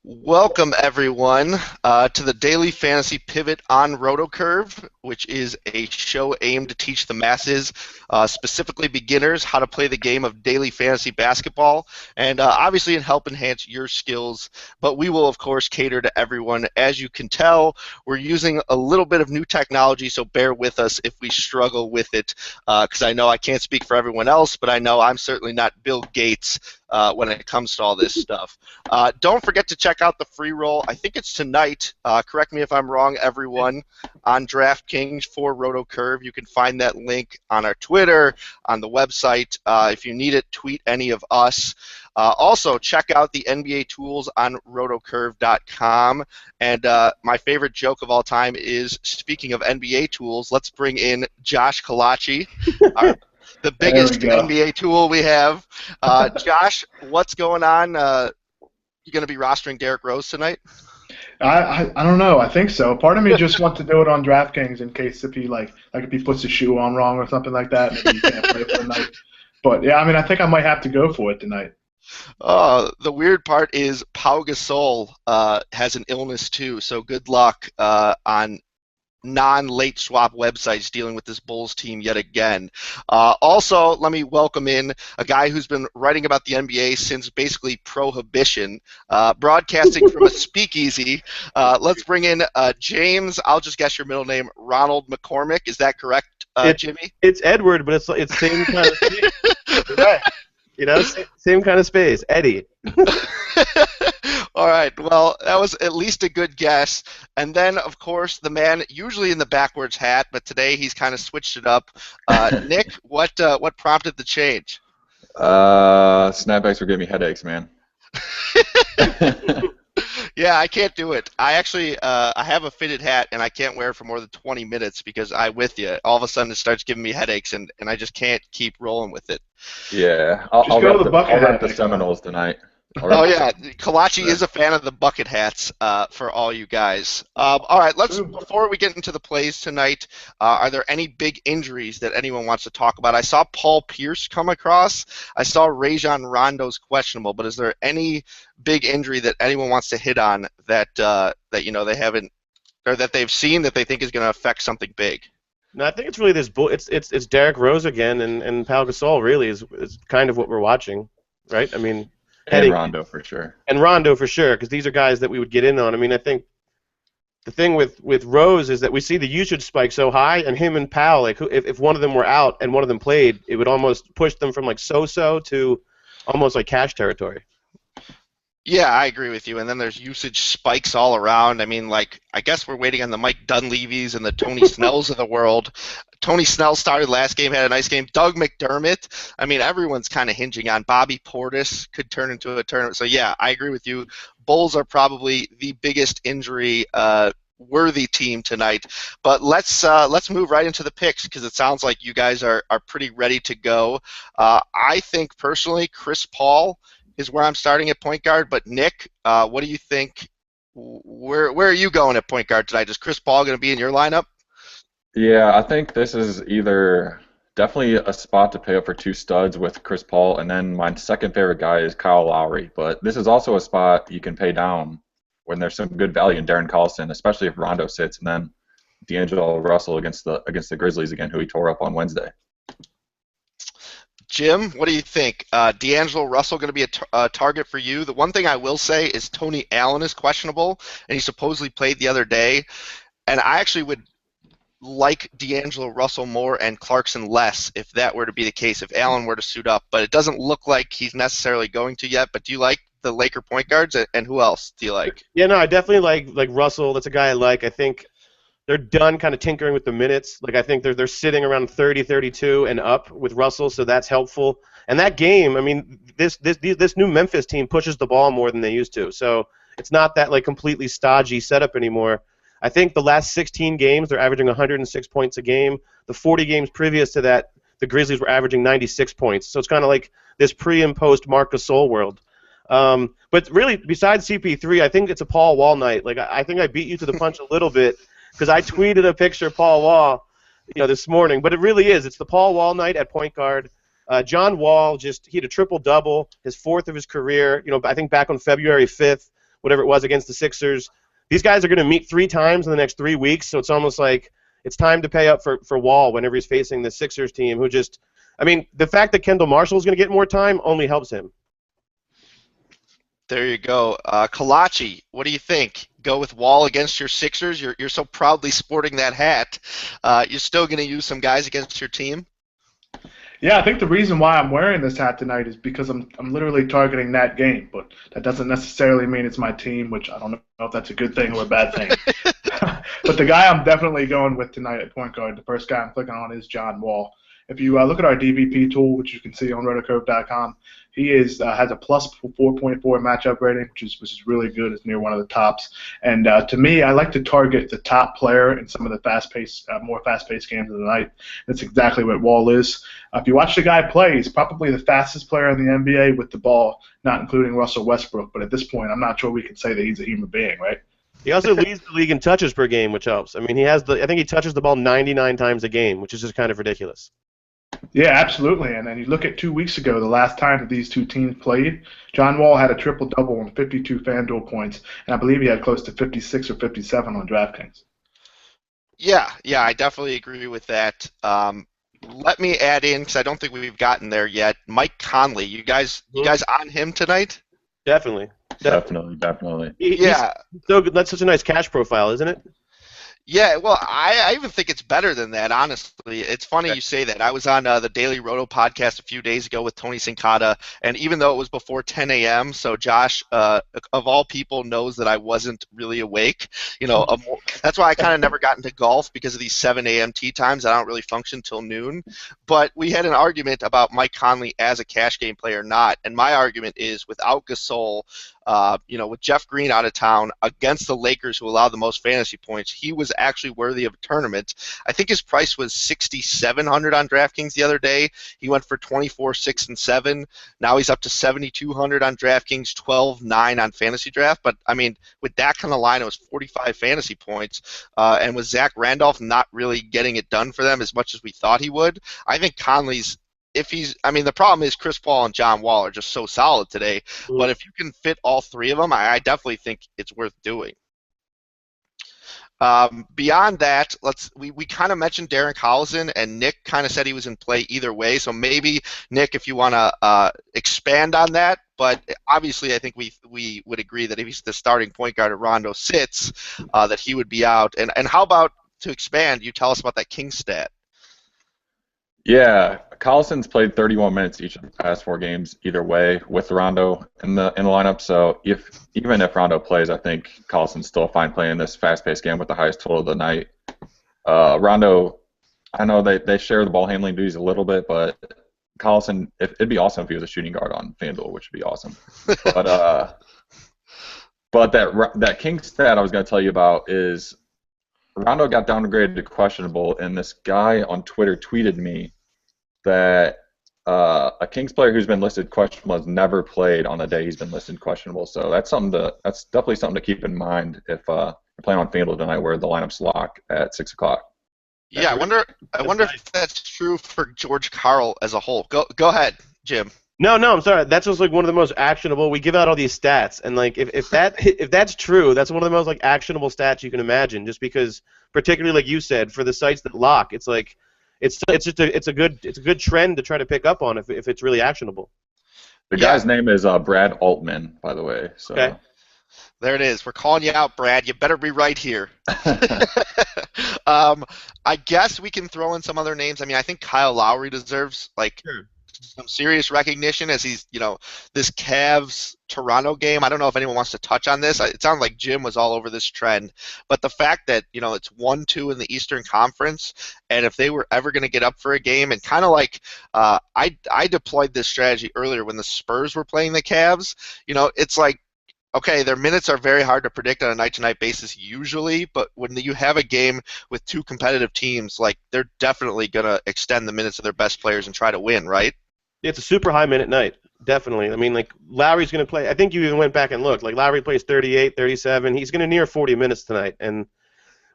Welcome, everyone, to the Daily Fantasy Pivot on RotoCurve, which is a show aimed to teach the masses, specifically beginners, how to play the game of daily fantasy basketball, and obviously help enhance your skills. But we will, of course, cater to everyone. As you can tell, we're using a little bit of new technology, so bear with us if we struggle with it, because I know I can't speak for everyone else, but I know I'm certainly not Bill Gates when it comes to all this stuff. Don't forget to check out the free roll. I think it's tonight. Correct me if I'm wrong, everyone, on DraftKings for RotoCurve. You can find that link on our Twitter, on the website. If you need it, tweet any of us. Also, check out the NBA tools on RotoCurve.com. And my favorite joke of all time is, speaking of NBA tools, let's bring in Josh Collacchi, the biggest NBA tool we have. Josh, what's going on? You going to be rostering Derrick Rose tonight? I don't know. I think so. Part of me just wants to do it on DraftKings in case if he if he puts his shoe on wrong or something like that, maybe he can't play for the night. But yeah, I mean, I think I might have to go for it tonight. The weird part is Pau Gasol has an illness too, so good luck on non-late swap websites dealing with this Bulls team yet again. Also, let me welcome in a guy who's been writing about the NBA since basically Prohibition, broadcasting from a speakeasy. Let's bring in James, I'll just guess your middle name, Ronald McCormick. Is that correct, Jimmy? It's Edward, but it's same kind of space. Right. You know, same kind of space. Eddie. All right, well, that was at least a good guess. And then, of course, the man usually in the backwards hat, but today he's kind of switched it up. Nick, what prompted the change? Snapbacks were giving me headaches, man. Yeah, I can't do it. I actually I have a fitted hat, and I can't wear it for more than 20 minutes because I'm with you. All of a sudden, it starts giving me headaches, and I just can't keep rolling with it. Yeah, I'll rep the Seminoles tonight. Oh, yeah, Collacchi is a fan of the bucket hats for all you guys. All right, before we get into the plays tonight, are there any big injuries that anyone wants to talk about? I saw Paul Pierce come across. I saw Rajon Rondo's questionable, but is there any big injury that anyone wants to hit on that they haven't, or that they've seen that they think is going to affect something big? No, I think it's really this. It's Derrick Rose again, and Pau Gasol really is kind of what we're watching, right? I mean. And Rondo for sure. And Rondo for sure, because these are guys that we would get in on. I mean, I think the thing with Rose is that we see the usage spike so high, and him and Powell, if one of them were out and one of them played, it would almost push them from so-so to almost like cash territory. Yeah, I agree with you. And then there's usage spikes all around. I mean, I guess we're waiting on the Mike Dunleavys and the Tony Snells of the world. Tony Snell started last game, had a nice game. Doug McDermott. I mean, everyone's kind of hinging on. Bobby Portis could turn into a tournament. So, yeah, I agree with you. Bulls are probably the biggest injury worthy team tonight. But let's move right into the picks because it sounds like you guys are pretty ready to go. I think, personally, Chris Paul is where I'm starting at point guard. But, Nick, what do you think? Where are you going at point guard tonight? Is Chris Paul going to be in your lineup? Yeah, I think this is either definitely a spot to pay up for two studs with Chris Paul, and then my second favorite guy is Kyle Lowry. But this is also a spot you can pay down when there's some good value in Darren Collison, especially if Rondo sits, and then D'Angelo Russell against the Grizzlies again, who he tore up on Wednesday. Jim, what do you think? D'Angelo Russell going to be a target for you? The one thing I will say is Tony Allen is questionable, and he supposedly played the other day. And I actually would like D'Angelo Russell more and Clarkson less if that were to be the case, if Allen were to suit up. But it doesn't look like he's necessarily going to yet. But do you like the Laker point guards, and who else do you like? Yeah, no, I definitely like Russell. That's a guy I like. I think they're done kind of tinkering with the minutes. I think they're sitting around 30, 32 and up with Russell, so that's helpful. And that game, I mean, this new Memphis team pushes the ball more than they used to. So it's not that completely stodgy setup anymore. I think the last 16 games, they're averaging 106 points a game. The 40 games previous to that, the Grizzlies were averaging 96 points. So it's kind of like this pre- and post-Marc Gasol world. But really, besides CP3, I think it's a Paul Wall night. I think I beat you to the punch a little bit because I tweeted a picture of Paul Wall this morning. But it really is. It's the Paul Wall night at point guard. John Wall he had a triple-double, his fourth of his career, I think back on February 5th. whatever it was against the Sixers. These guys are going to meet 3 times in the next 3 weeks, so it's almost like it's time to pay up for Wall whenever he's facing the Sixers team, who just, I mean, the fact that Kendall Marshall is going to get more time only helps him. There you go. Collacchi, what do you think? Go with Wall against your Sixers? You're so proudly sporting that hat. You're still going to use some guys against your team? Yeah, I think the reason why I'm wearing this hat tonight is because I'm literally targeting that game, but that doesn't necessarily mean it's my team, which I don't know if that's a good thing or a bad thing. But the guy I'm definitely going with tonight at point guard, the first guy I'm clicking on is John Wall. If you look at our DVP tool, which you can see on RotoCurve.com, he has a plus 4.4 matchup rating, which is really good. It's near one of the tops. And to me, I like to target the top player in some of the more fast-paced games of the night. That's exactly what Wall is. If you watch the guy play, he's probably the fastest player in the NBA with the ball, not including Russell Westbrook. But at this point, I'm not sure we can say that he's a human being, right? He also leads the league in touches per game, which helps. I mean, I think he touches the ball 99 times a game, which is just kind of ridiculous. Yeah, absolutely. And then you look at 2 weeks ago, the last time that these two teams played, John Wall had a triple-double on 52 FanDuel points, and I believe he had close to 56 or 57 on DraftKings. Yeah, I definitely agree with that. Let me add in, because I don't think we've gotten there yet, Mike Conley. You guys on him tonight? Definitely. Yeah. So good. That's such a nice cash profile, isn't it? Yeah, well, I even think it's better than that, honestly. It's funny you say that. I was on the Daily Roto podcast a few days ago with Tony Sincata, and even though it was before 10 a.m., so Josh, of all people, knows that I wasn't really awake. That's why I kind of never got into golf, because of these 7 a.m. tee times. I don't really function till noon. But we had an argument about Mike Conley as a cash game player or not, and my argument is without Gasol, with Jeff Green out of town against the Lakers, who allow the most fantasy points, he was actually worthy of a tournament. I think his price was $6,700 on DraftKings the other day. He went for 24, 6, and 7. Now he's up to $7,200 on DraftKings, 12, 9 on Fantasy Draft. But I mean, with that kind of line, it was 45 fantasy points. And with Zach Randolph not really getting it done for them as much as we thought he would, I think Conley's. The problem is Chris Paul and John Wall are just so solid today. But if you can fit all 3 of them, I definitely think it's worth doing. Beyond that, we kind of mentioned Darren Collison, and Nick kind of said he was in play either way. So maybe, Nick, if you want to expand on that. But obviously, I think we would agree that if he's the starting point guard and Rondo sits, that he would be out. And how about, to expand, you tell us about that King stat? Yeah, Collison's played 31 minutes each of the past 4 games either way with Rondo in the lineup. So even if Rondo plays, I think Collison's still a fine play in this fast-paced game with the highest total of the night. Rondo, I know they share the ball handling duties a little bit, but Collison, it'd be awesome if he was a shooting guard on FanDuel, which would be awesome. But that King stat I was going to tell you about is Rondo got downgraded to questionable, and this guy on Twitter tweeted me that a Kings player who's been listed questionable has never played on the day he's been listed questionable. So that's definitely something to keep in mind if you're playing on FanDuel tonight, where the lineup's locked at 6 o'clock. Yeah, I wonder if that's true for George Karl as a whole. Go ahead, Jim. No, I'm sorry. That's just like one of the most actionable. We give out all these stats, and like if that's true, that's one of the most like actionable stats you can imagine. Just because, particularly like you said, for the sites that lock, it's like it's a good trend to try to pick up on if it's really actionable. The guy's name is Brad Altman, by the way. So. Okay. There it is. We're calling you out, Brad. You better be right here. I guess we can throw in some other names. I mean, I think Kyle Lowry deserves some serious recognition, as he's, this Cavs-Toronto game. I don't know if anyone wants to touch on this. It sounds like Jim was all over this trend. But the fact that, it's 1-2 in the Eastern Conference, and if they were ever going to get up for a game, and kind of like I deployed this strategy earlier when the Spurs were playing the Cavs, it's like, okay, their minutes are very hard to predict on a night-to-night basis usually, but when you have a game with 2 competitive teams, like, they're definitely going to extend the minutes of their best players and try to win, right? It's a super high-minute night, definitely. I mean, like, Lowry's going to play. I think you even went back and looked. Like, Lowry plays 38, 37. He's going to near 40 minutes tonight. And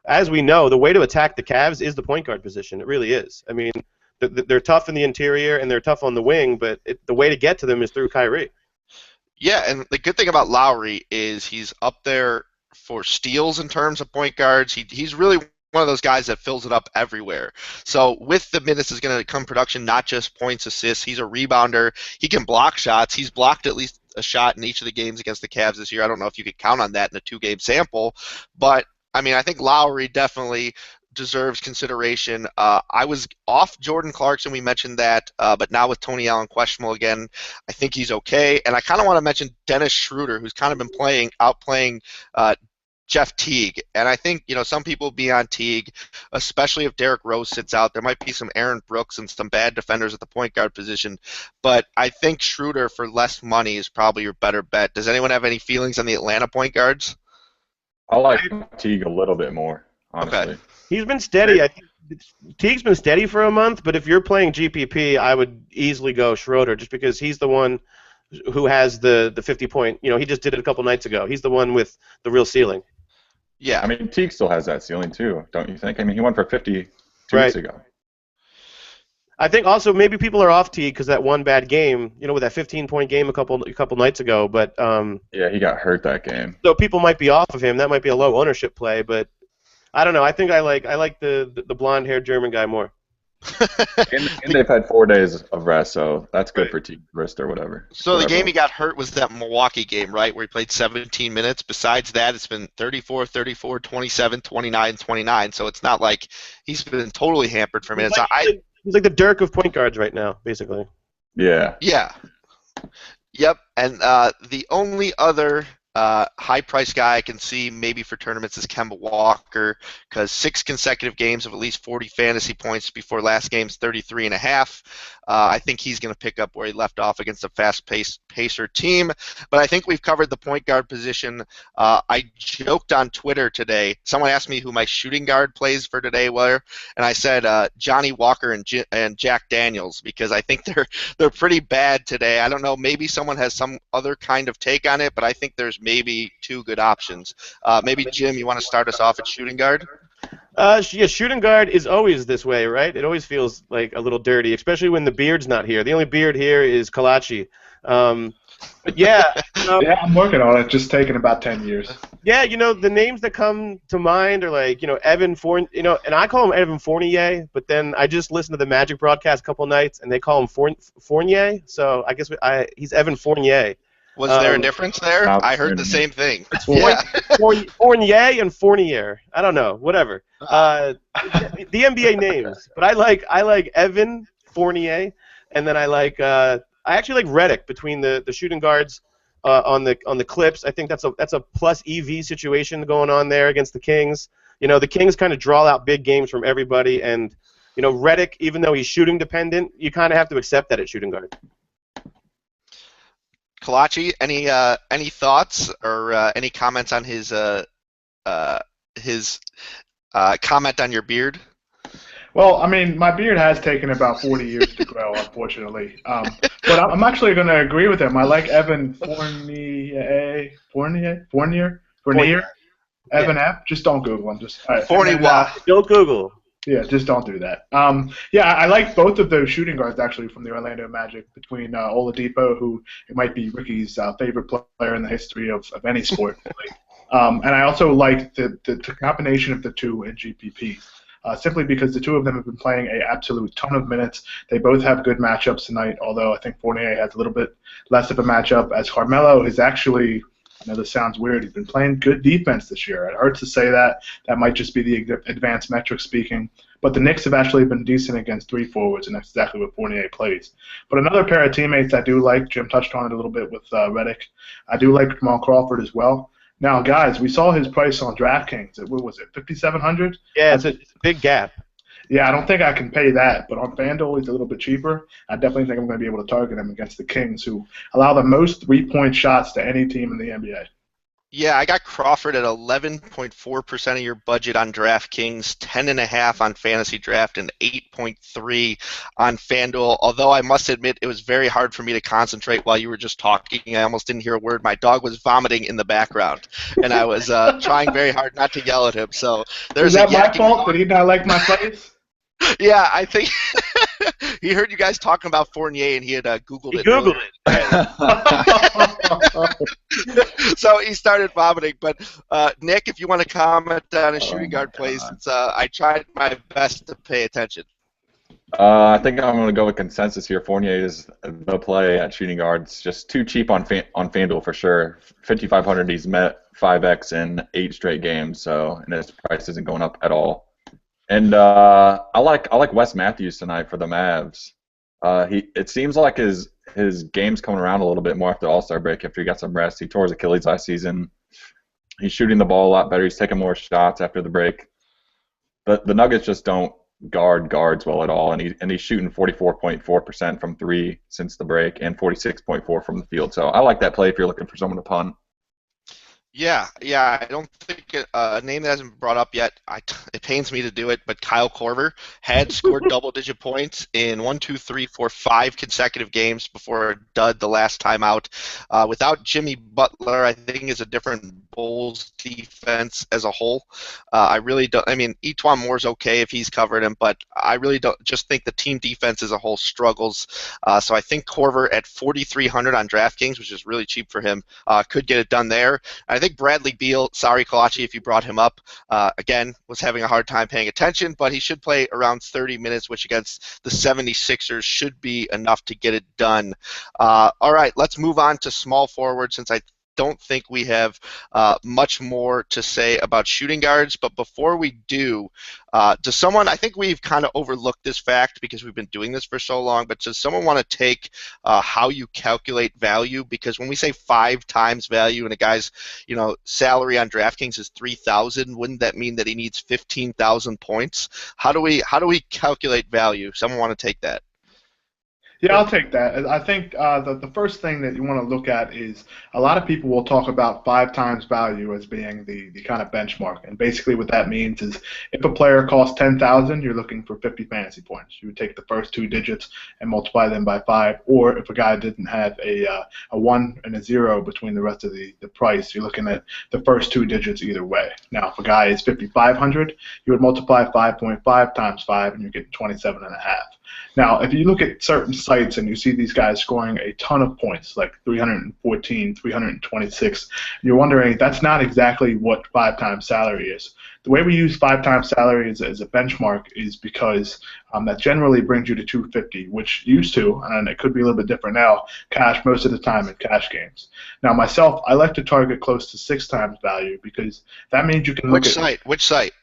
as we know, the way to attack the Cavs is the point guard position. It really is. I mean, they're tough in the interior and they're tough on the wing, but the way to get to them is through Kyrie. Yeah, and the good thing about Lowry is he's up there for steals in terms of point guards. He's really one of those guys that fills it up everywhere. So with the minutes is going to come production, not just points, assists. He's a rebounder. He can block shots. He's blocked at least a shot in each of the games against the Cavs this year. I don't know if you could count on that in a 2-game sample, but I mean, I think Lowry definitely deserves consideration. I was off Jordan Clarkson. We mentioned that, but now with Tony Allen questionable again, I think he's okay. And I kind of want to mention Dennis Schroeder, who's kind of been outplaying Jeff Teague. And I think, some people be on Teague, especially if Derrick Rose sits out. There might be some Aaron Brooks and some bad defenders at the point guard position. But I think Schroeder for less money is probably your better bet. Does anyone have any feelings on the Atlanta point guards? I like Teague a little bit more, honestly. Okay. He's been steady. I think Teague's been steady for a month, but if you're playing GPP, I would easily go Schroeder just because he's the one who has the 50-point. He just did it a couple nights ago. He's the one with the real ceiling. Yeah. I mean, Teague still has that ceiling too, don't you think? I mean, he went for 50 2 Right. weeks ago. I think also maybe people are off Teague because that one bad game, with that 15-point game a couple nights ago. But Yeah, he got hurt that game. so people might be off of him. That might be a low ownership play, but I don't know. I think I like the blonde-haired German guy more. And they've had 4 days of rest, so that's good for Teague's wrist or whatever. So the game he got hurt was that Milwaukee game, right, where he played 17 minutes. Besides that, it's been 34, 34, 27, 29, 29. So it's not like he's been totally hampered for minutes. He's like the Dirk of point guards right now, basically. Yeah. Yeah. Yep. And the only other high-priced guy I can see maybe for tournaments is Kemba Walker, because 6 consecutive games of at least 40 fantasy points before last game's 33.5. I think he's going to pick up where he left off against a fast-paced Pacer team. But I think we've covered the point guard position. I joked on Twitter today. Someone asked me who my shooting guard plays for today were, and I said Johnny Walker and Jack Daniels, because I think they're pretty bad today. I don't know. Maybe someone has some other kind of take on it, but I think there's maybe 2 good options. Maybe, Jim, you want to start us off at shooting guard? Yeah, shooting guard is always this way, right? It always feels like a little dirty, especially when the beard's not here. The only beard here is Collacchi. But yeah. Yeah, I'm working on it. Just taking about 10 years. Yeah, the names that come to mind are like, Evan Fournier, and I call him Evan Fournier, but then I just listened to the Magic broadcast a couple nights, and they call him Fournier, so I guess he's Evan Fournier. Was there a difference there? I heard the same thing. Fournier and Fournier. I don't know. Whatever. The NBA names. But I like Evan Fournier, and then I actually like Redick between the shooting guards on the Clips. I think that's a plus EV situation going on there against the Kings. The Kings kind of draw out big games from everybody, and Redick, even though he's shooting dependent, you kind of have to accept that at shooting guard. Collacchi, any thoughts or any comments on his comment on your beard? Well, I mean, my beard has taken about 40 years to grow, unfortunately. But I'm actually going to agree with him. I like Evan Fournier. Evan F. Just don't Google him. Just Fournier. Don't Google. Yeah, just don't do that. Yeah, I like both of those shooting guards actually from the Orlando Magic, between Oladipo, who it might be Ricky's favorite player in the history of any sport, and I also like the combination of the two in GPP. Simply because the two of them have been playing an absolute ton of minutes. They both have good matchups tonight, although I think Fournier has a little bit less of a matchup, as Carmelo is actually, I know this sounds weird, he's been playing good defense this year. It hurts to say that. That might just be the advanced metrics speaking. But the Knicks have actually been decent against 3 forwards, and that's exactly what Fournier plays. But another pair of teammates I do like, Jim touched on it a little bit with Redick, I do like Jamal Crawford as well. Now, guys, we saw his price on DraftKings. What was it, $5,700? Yeah, it's a big gap. Yeah, I don't think I can pay that, but on FanDuel, he's a little bit cheaper. I definitely think I'm going to be able to target him against the Kings, who allow the most 3-point shots to any team in the NBA. Yeah, I got Crawford at 11.4% of your budget on DraftKings, 10.5 on Fantasy Draft, and 8.3 on FanDuel. Although I must admit, it was very hard for me to concentrate while you were just talking. I almost didn't hear a word. My dog was vomiting in the background, and I was trying very hard not to yell at him. So there's Is that my fault? Did he not like my plays? Yeah, I think he heard you guys talking about Fournier, and he had Googled He it. Googled it. So he started vomiting. But Nick, if you want to comment on a shooting my guard play, God. since I tried my best to pay attention. I think I'm going to go with consensus here. Fournier is the play at shooting guard. It's just too cheap on FanDuel for sure. 5,500. He's met 5x in 8 straight games, and his price isn't going up at all. And I like Wes Matthews tonight for the Mavs. It seems like his game's coming around a little bit more after the All-Star break. After he got some rest, he tore his Achilles last season. He's shooting the ball a lot better. He's taking more shots after the break. The Nuggets just don't guard guards well at all, and he's shooting 44.4% from 3 since the break and 46.4 from the field. So I like that play if you're looking for someone to punt. Yeah. I don't think a name that hasn't been brought up yet. It pains me to do it, but Kyle Korver had scored double-digit points in 1, 2, 3, 4, 5 consecutive games before a dud the last time out. Without Jimmy Butler, I think is a different Bulls defense as a whole. I really don't. I mean, Etuan Moore's okay if he's covered him, but I really don't. Just think the team defense as a whole struggles. So I think Korver at 4,300 on DraftKings, which is really cheap for him, could get it done there. I think Bradley Beal, sorry Collacchi if you brought him up, again, was having a hard time paying attention, but he should play around 30 minutes, which against the 76ers should be enough to get it done. All right, let's move on to small forward, since I don't think we have much more to say about shooting guards. But before we do, does someone, I think we've kind of overlooked this fact because we've been doing this for so long, but does someone want to take how you calculate value? Because when we say 5 times value and a guy's salary on DraftKings is 3,000, wouldn't that mean that he needs 15,000 points? How do we calculate value? Someone want to take that? Yeah, I'll take that. I think the first thing that you want to look at is a lot of people will talk about 5 times value as being the kind of benchmark. And basically what that means is if a player costs 10,000, you're looking for 50 fantasy points. You would take the first 2 digits and multiply them by 5. Or if a guy didn't have a 1 and a 0 between the rest of the price, you're looking at the first 2 digits either way. Now, if a guy is 5,500, you would multiply 5.5 times 5, and you're getting 27.5. Now, if you look at certain sites and you see these guys scoring a ton of points, like 314, 326, you're wondering that's not exactly what 5 times salary is. The way we use 5 times salary as a benchmark is because that generally brings you to 250, which used to, and it could be a little bit different now, cash most of the time in cash games. Now, myself, I like to target close to 6 times value because that means you can look at... Which site?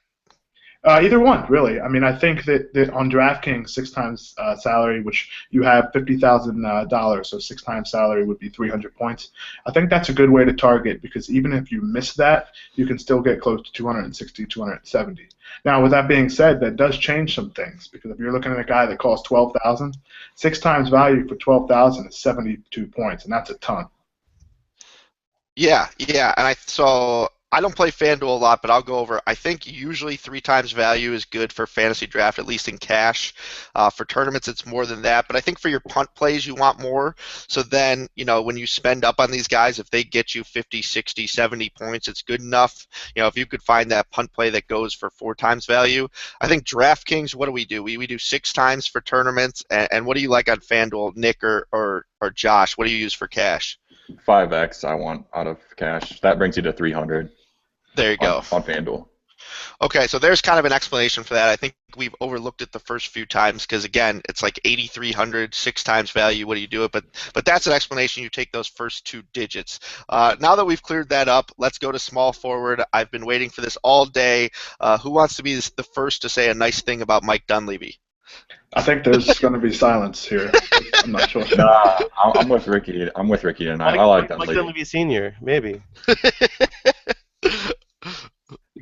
Either one, really. I mean, I think that on DraftKings, 6 times salary, which you have $50,000, so 6 times salary would be 300 points. I think that's a good way to target because even if you miss that, you can still get close to 260, 270. Now, with that being said, that does change some things because if you're looking at a guy that costs 12,000, 6 times value for 12,000 is 72 points, and that's a ton. Yeah, and I don't play FanDuel a lot, but I'll go over. I think usually 3 times value is good for fantasy draft, at least in cash. For tournaments, it's more than that. But I think for your punt plays, you want more. So then, when you spend up on these guys, if they get you 50, 60, 70 points, it's good enough. If you could find that punt play that goes for 4 times value. I think DraftKings, what do? We do 6 times for tournaments. And what do you like on FanDuel, Nick or Josh? What do you use for cash? 5x I want out of cash. That brings you to 300. There you go. On FanDuel. Okay, so there's kind of an explanation for that. I think we've overlooked it the first few times because, again, it's like 8,300, 6 times value. What do you do it? But that's an explanation. You take those first 2 digits. Now that we've cleared that up, let's go to small forward. I've been waiting for this all day. Who wants to be the first to say a nice thing about Mike Dunleavy? I think there's going to be silence here. I'm not sure. Nah, I'm with Ricky. I'm with Ricky tonight. I like Dunleavy. Mike Dunleavy Sr., maybe.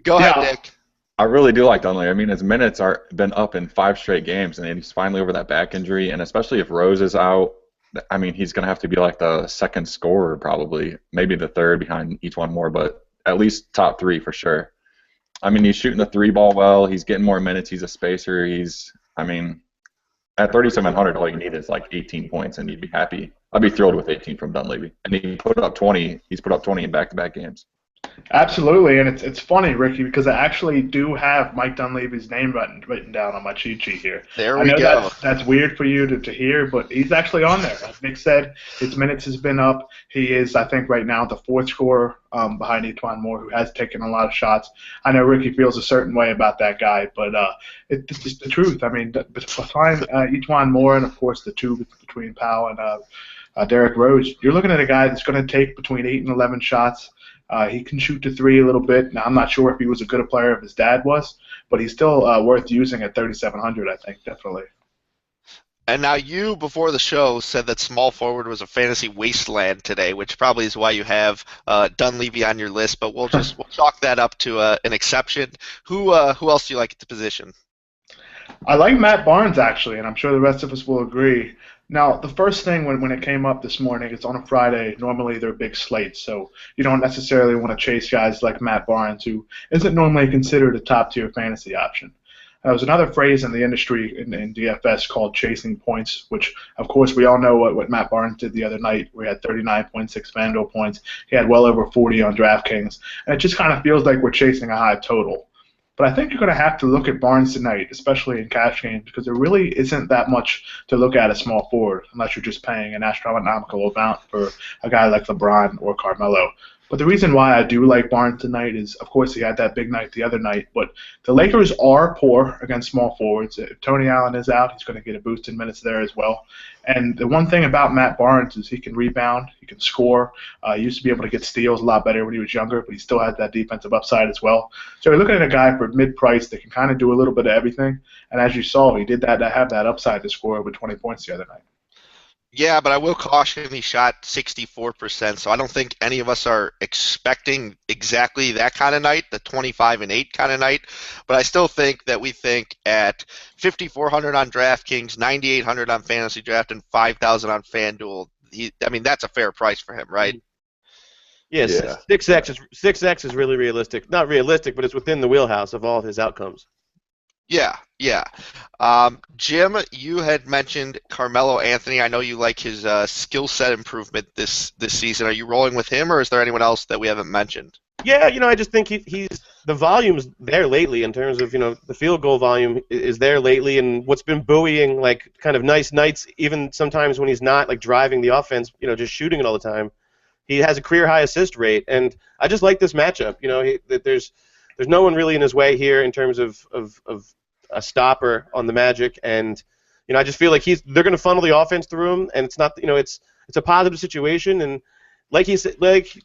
Go ahead, Nick. I really do like Dunleavy. I mean, his minutes are been up in 5 straight games, and he's finally over that back injury. And especially if Rose is out, I mean, he's going to have to be like the second scorer probably, maybe the third behind Etuan Moore, but at least top 3 for sure. I mean, he's shooting the 3 ball well. He's getting more minutes. He's a spacer. At 3,700, all you need is like 18 points, and you'd be happy. I'd be thrilled with 18 from Dunleavy. And he put up 20. He's put up 20 in back-to-back games. Absolutely, and it's funny, Ricky, because I actually do have Mike Dunleavy's name written down on my cheat sheet here. There I we know go. that's weird for you to hear, but he's actually on there. As Nick said, his minutes has been up. He is, I think, right now the fourth scorer behind Etwan Moore, who has taken a lot of shots. I know Ricky feels a certain way about that guy, but it's just the truth. I mean, behind Etwan Moore and of course the two between Powell and Derrick Rose, you're looking at a guy that's going to take between 8 and 11 shots. He can shoot the three a little bit. Now, I'm not sure if he was as good a player as his dad was, but he's still worth using at 3,700, I think, definitely. And now you, before the show, said that small forward was a fantasy wasteland today, which probably is why you have Dunleavy on your list. But we'll chalk that up to an exception. Who else do you like at the position? I like Matt Barnes, actually, and I'm sure the rest of us will agree. Now, the first thing when it came up this morning, it's on a Friday. Normally, they're big slates, so you don't necessarily want to chase guys like Matt Barnes, who isn't normally considered a top-tier fantasy option. There's another phrase in the industry in DFS called chasing points, which, of course, we all know what Matt Barnes did the other night. We had 39.6 FanDuel points. He had well over 40 on DraftKings, and it just kind of feels like we're chasing a high total. But I think you're going to have to look at Barnes tonight, especially in cash games, because there really isn't that much to look at small forward unless you're just paying an astronomical amount for a guy like LeBron or Carmelo. But the reason why I do like Barnes tonight is, of course, he had that big night the other night, but the Lakers are poor against small forwards. If Tony Allen is out, he's going to get a boost in minutes there as well. And the one thing about Matt Barnes is he can rebound, he can score. He used to be able to get steals a lot better when he was younger, but he still has that defensive upside as well. So you're looking at a guy for mid-price that can kind of do a little bit of everything. And as you saw, he did that to have that upside to score over 20 points the other night. Yeah, but I will caution he shot 64%, so I don't think any of us are expecting exactly that kind of night, the 25-8 kind of night. But I still think that we think at 5,400 on DraftKings, 9,800 on Fantasy Draft, and 5,000 on FanDuel. That's a fair price for him, right? Yes, Yeah. 6x is really realistic. Not realistic, but it's within the wheelhouse of all of his outcomes. Yeah. Jim, you had mentioned Carmelo Anthony. I know you like his skill set improvement this season. Are you rolling with him, or is there anyone else that we haven't mentioned? Yeah, I just think he's the volume's there lately in terms of the field goal volume is there lately, and what's been buoying like kind of nice nights, even sometimes when he's not like driving the offense, just shooting it all the time. He has a career high assist rate, and I just like this matchup. There's no one really in his way here in terms of a stopper on the Magic, and I just feel like they're going to funnel the offense through him, and it's not it's a positive situation, and like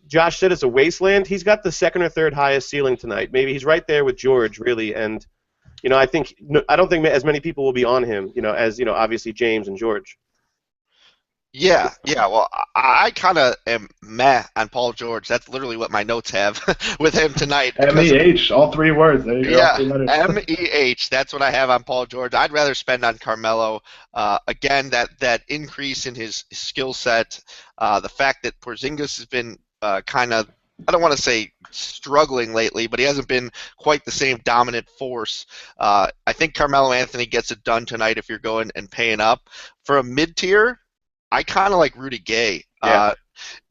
Josh said, it's a wasteland. He's got the second or third highest ceiling tonight. Maybe he's right there with George, really, and I don't think as many people will be on him, as obviously James and George. Yeah. Well, I kind of am meh on Paul George. That's literally what my notes have with him tonight. MEH, all three words. There you go. Yeah, MEH. That's what I have on Paul George. I'd rather spend on Carmelo. Again, that increase in his skill set, the fact that Porzingis has been kind of, I don't want to say struggling lately, but he hasn't been quite the same dominant force. I think Carmelo Anthony gets it done tonight if you're going and paying up. For a mid-tier, I kind of like Rudy Gay. Yeah.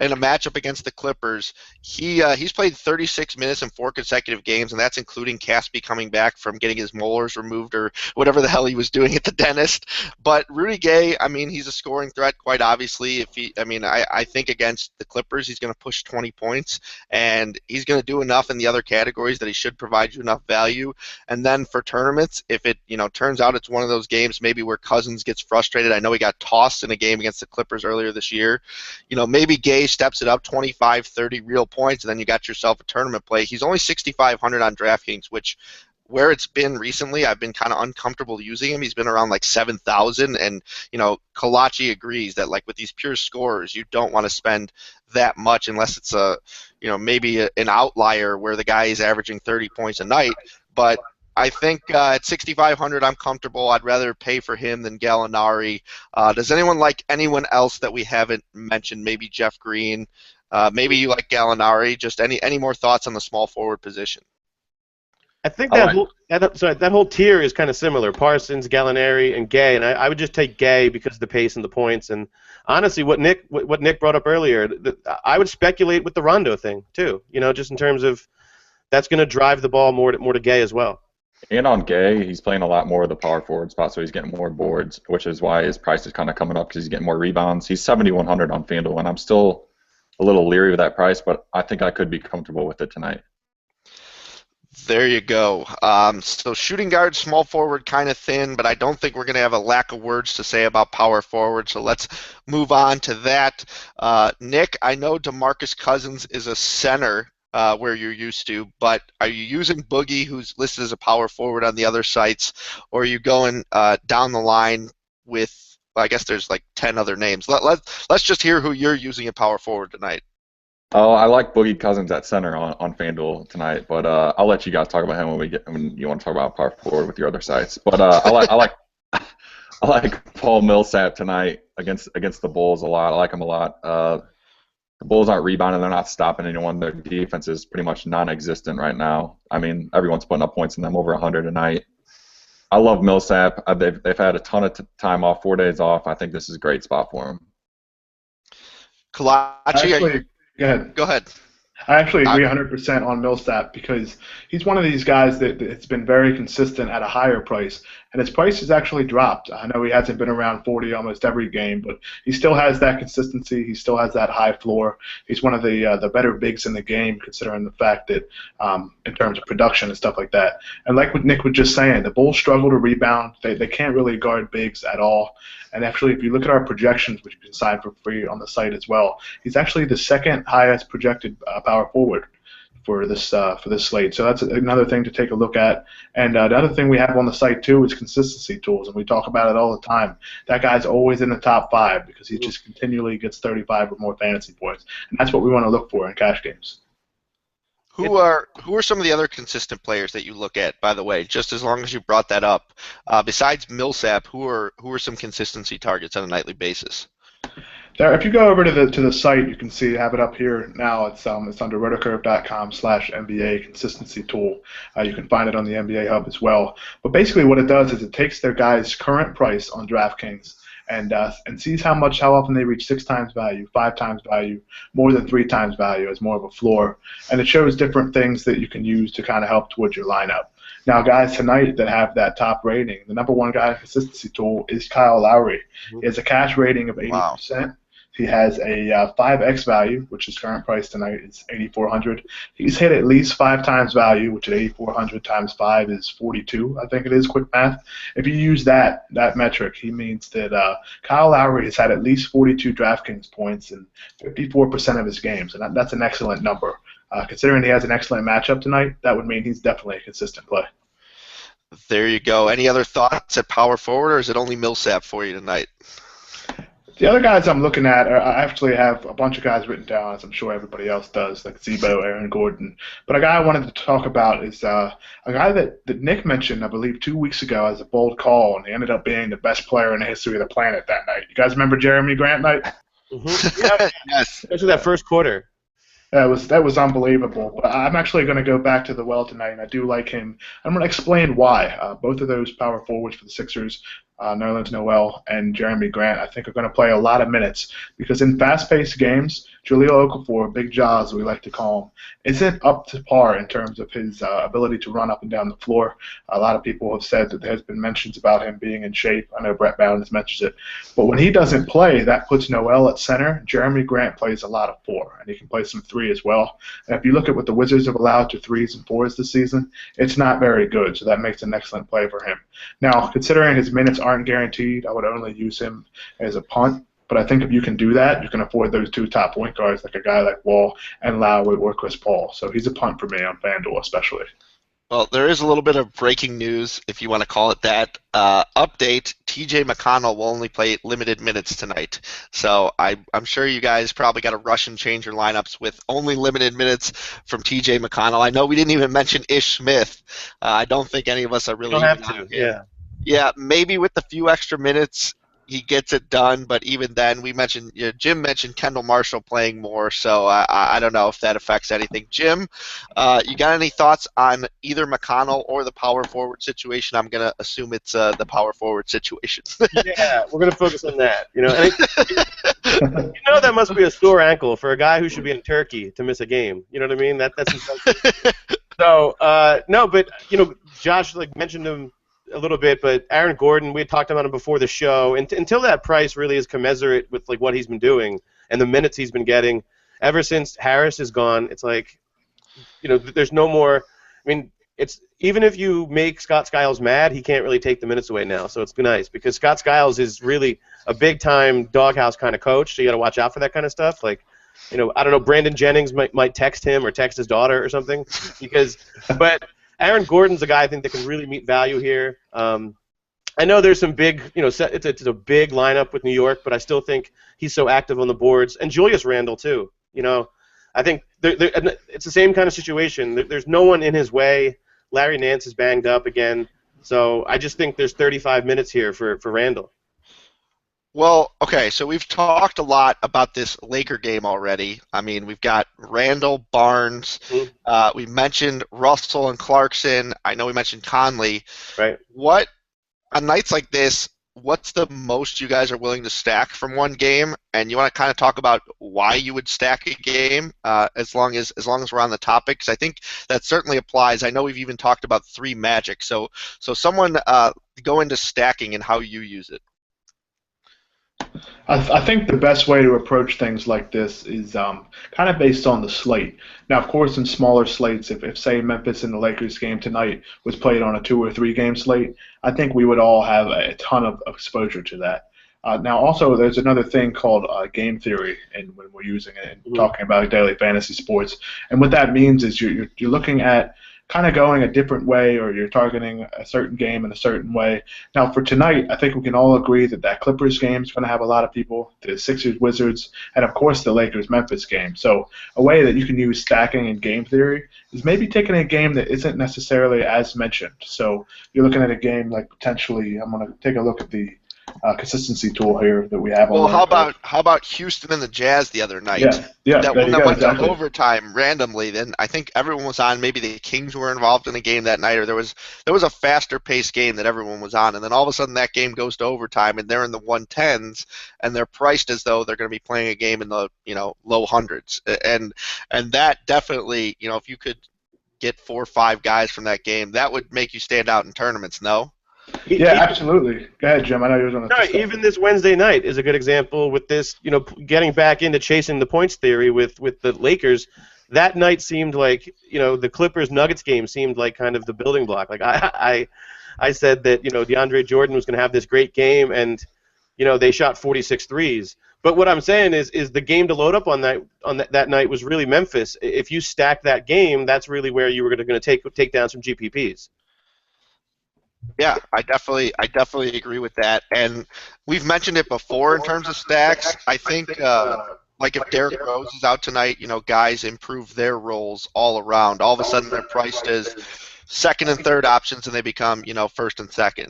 In a matchup against the Clippers, he's played 36 minutes in 4 consecutive games, and that's including Caspi coming back from getting his molars removed or whatever the hell he was doing at the dentist. But Rudy Gay, he's a scoring threat, quite obviously. I think against the Clippers, he's going to push 20 points, and he's going to do enough in the other categories that he should provide you enough value. And then for tournaments, if it turns out it's one of those games maybe where Cousins gets frustrated. I know he got tossed in a game against the Clippers earlier this year. Maybe Gay steps it up 25, 30 real points, and then you got yourself a tournament play. He's only 6,500 on DraftKings, which where it's been recently, I've been kind of uncomfortable using him. He's been around like 7,000, and Collacchi agrees that like with these pure scorers, you don't want to spend that much unless it's maybe an outlier where the guy is averaging 30 points a night. But I think at 6,500, I'm comfortable. I'd rather pay for him than Gallinari. Does anyone like anyone else that we haven't mentioned? Maybe Jeff Green. Maybe you like Gallinari. Just any more thoughts on the small forward position? I think I like. that whole tier is kind of similar. Parsons, Gallinari, and Gay, and I would just take Gay because of the pace and the points. And honestly, what Nick brought up earlier, I would speculate with the Rondo thing too. Just in terms of that's going to drive the ball more to Gay as well. And on Gay, he's playing a lot more of the power forward spot, so he's getting more boards, which is why his price is kind of coming up because he's getting more rebounds. He's 7,100 on FanDuel, and I'm still a little leery of that price, but I think I could be comfortable with it tonight. There you go. So shooting guard, small forward, kind of thin, but I don't think we're going to have a lack of words to say about power forward. So let's move on to that. Nick, I know DeMarcus Cousins is a center where you're used to, but are you using Boogie, who's listed as a power forward on the other sites, or are you going down the line with, I guess there's like 10 other names. Let's just hear who you're using at power forward tonight. Oh, I like Boogie Cousins at center on FanDuel tonight, but I'll let you guys talk about him when you want to talk about power forward with your other sites. But I like Paul Millsap tonight against the Bulls a lot. I like him a lot. The Bulls aren't rebounding; they're not stopping anyone. Their defense is pretty much non-existent right now. I mean, everyone's putting up points in them, over 100 a night. I love Millsap. They've had a ton of time off, 4 days off. I think this is a great spot for him. Collacchi, go ahead. I actually agree 100% on Millsap because he's one of these guys that's been very consistent at a higher price, and his price has actually dropped. I know he hasn't been around 40 almost every game, but he still has that consistency. He still has that high floor. He's one of the better bigs in the game, considering the fact that in terms of production and stuff like that. And like what Nick was just saying, the Bulls struggle to rebound. They can't really guard bigs at all. And actually, if you look at our projections, which you can sign for free on the site as well, he's actually the second highest projected power forward for this slate. So that's another thing to take a look at. And the other thing we have on the site too is consistency tools, and we talk about it all the time. That guy's always in the top 5 because he just continually gets 35 or more fantasy points, and that's what we want to look for in cash games. Who are some of the other consistent players that you look at, by the way, just as long as you brought that up? Besides Millsap, who are some consistency targets on a nightly basis? There, if you go over to the site, you can have it up here now. It's under RotoCurve.com/NBA consistency tool. You can find it on the NBA Hub as well. But basically, what it does is it takes their guy's current price on DraftKings and sees how often they reach 6 times value, 5 times value, more than 3 times value as more of a floor, and it shows different things that you can use to kind of help towards your lineup. Now, guys tonight that have that top rating, the number one guy in consistency tool is Kyle Lowry. He has a cash rating of 80%. Wow. He has a 5x value, which his current price tonight is $8,400. He's hit at least 5 times value, which at $8,400 times 5 is 42, I think it is, quick math. If you use that metric, he means that Kyle Lowry has had at least 42 DraftKings points in 54% of his games, and that's an excellent number. Considering he has an excellent matchup tonight, that would mean he's definitely a consistent play. There you go. Any other thoughts at power forward, or is it only Millsap for you tonight? The other guys I'm looking at, I actually have a bunch of guys written down, as I'm sure everybody else does, like Zebo, Aaron Gordon. But a guy I wanted to talk about is a guy that Nick mentioned, I believe, 2 weeks ago as a bold call, and he ended up being the best player in the history of the planet that night. You guys remember Jeremy Grant night? Mm-hmm. Yeah. Yes. Especially that first quarter. That was unbelievable. But I'm actually going to go back to the well tonight, and I do like him. I'm going to explain why. Both of those power forwards for the Sixers, Nerlens Noel and Jeremy Grant, I think are going to play a lot of minutes because in fast-paced games, Jahlil Okafor, Big Jaws, we like to call him, isn't up to par in terms of his ability to run up and down the floor. A lot of people have said that there's been mentions about him being in shape. I know Brett Bound has mentioned it. But when he doesn't play, that puts Noel at center. Jeremy Grant plays a lot of 4, and he can play some 3 as well. And if you look at what the Wizards have allowed to 3s and 4s this season, it's not very good, so that makes an excellent play for him. Now, considering his minutes aren't guaranteed, I would only use him as a punt. But I think if you can do that, you can afford those 2 top point guards like a guy like Wall and Lowry or Chris Paul. So he's a punt for me on FanDuel especially. Well, there is a little bit of breaking news, if you want to call it that. Update, TJ McConnell will only play limited minutes tonight. So I'm sure you guys probably got to rush and change your lineups with only limited minutes from TJ McConnell. I know we didn't even mention Ish Smith. I don't think any of us are really don't have to. Yeah. Yeah, maybe with the few extra minutes, he gets it done, but even then, we mentioned Jim mentioned Kendall Marshall playing more, so I don't know if that affects anything. Jim, you got any thoughts on either McConnell or the power forward situation? I'm gonna assume it's the power forward situation. Yeah, we're gonna focus on that. That must be a sore ankle for a guy who should be in Turkey to miss a game. You know what I mean? That's impressive. So no, but Josh mentioned him a little bit, but Aaron Gordon, we had talked about him before the show. And until that price really is commensurate with what he's been doing and the minutes he's been getting, ever since Harris is gone, it's there's no more. I mean, it's even if you make Scott Skiles mad, he can't really take the minutes away now. So it's nice because Scott Skiles is really a big-time doghouse kind of coach. So you got to watch out for that kind of stuff. I don't know. Brandon Jennings might text him or text his daughter or something but Aaron Gordon's a guy I think that can really meet value here. I know there's some big, it's a big lineup with New York, but I still think he's so active on the boards, and Julius Randle too. I think it's the same kind of situation. There's no one in his way. Larry Nance is banged up again, so I just think there's 35 minutes here for Randle. Well, okay, so we've talked a lot about this Laker game already. I mean, we've got Randall, Barnes. We mentioned Russell and Clarkson. I know we mentioned Conley. Right. On nights like this, what's the most you guys are willing to stack from one game? And you want to kind of talk about why you would stack a game as long as we're on the topic, because I think that certainly applies. I know we've even talked about 3 Magic. So someone go into stacking and how you use it. I think the best way to approach things like this is kind of based on the slate. Now, of course, in smaller slates, if say Memphis and the Lakers game tonight was played on a 2 or 3 game slate, I think we would all have a ton of exposure to that. Now, also, there's another thing called game theory, and when we're using it and talking about daily fantasy sports, and what that means is you're looking at kind of going a different way, or you're targeting a certain game in a certain way. Now, for tonight, I think we can all agree that Clippers game is going to have a lot of people, the Sixers-Wizards, and, of course, the Lakers-Memphis game. So a way that you can use stacking in game theory is maybe taking a game that isn't necessarily as mentioned. So you're looking at a game like potentially, I'm going to take a look at the consistency tool here that we have on. Well, how about Houston and the Jazz the other night? Yeah, that one that went to overtime randomly. Then I think everyone was on. Maybe the Kings were involved in the game that night, or there was a faster paced game that everyone was on, and then all of a sudden that game goes to overtime, and they're in the 110s, and they're priced as though they're going to be playing a game in the low hundreds, and that definitely if you could get 4 or 5 guys from that game, that would make you stand out in tournaments. No. Yeah, absolutely. Go ahead, Jim. I know you were on the. No, even this Wednesday night is a good example with this. Getting back into chasing the points theory with the Lakers. That night seemed like the Clippers Nuggets game seemed like kind of the building block. Like I said that DeAndre Jordan was going to have this great game, and they shot 46 threes. But what I'm saying is the game to load up on that night was really Memphis. If you stack that game, that's really where you were going to take down some GPPs. Yeah, I definitely agree with that, and we've mentioned it before in terms of stacks. I think if Derrick Rose is out tonight, guys improve their roles all around. All of a sudden, they're priced as second and third options, and they become first and second.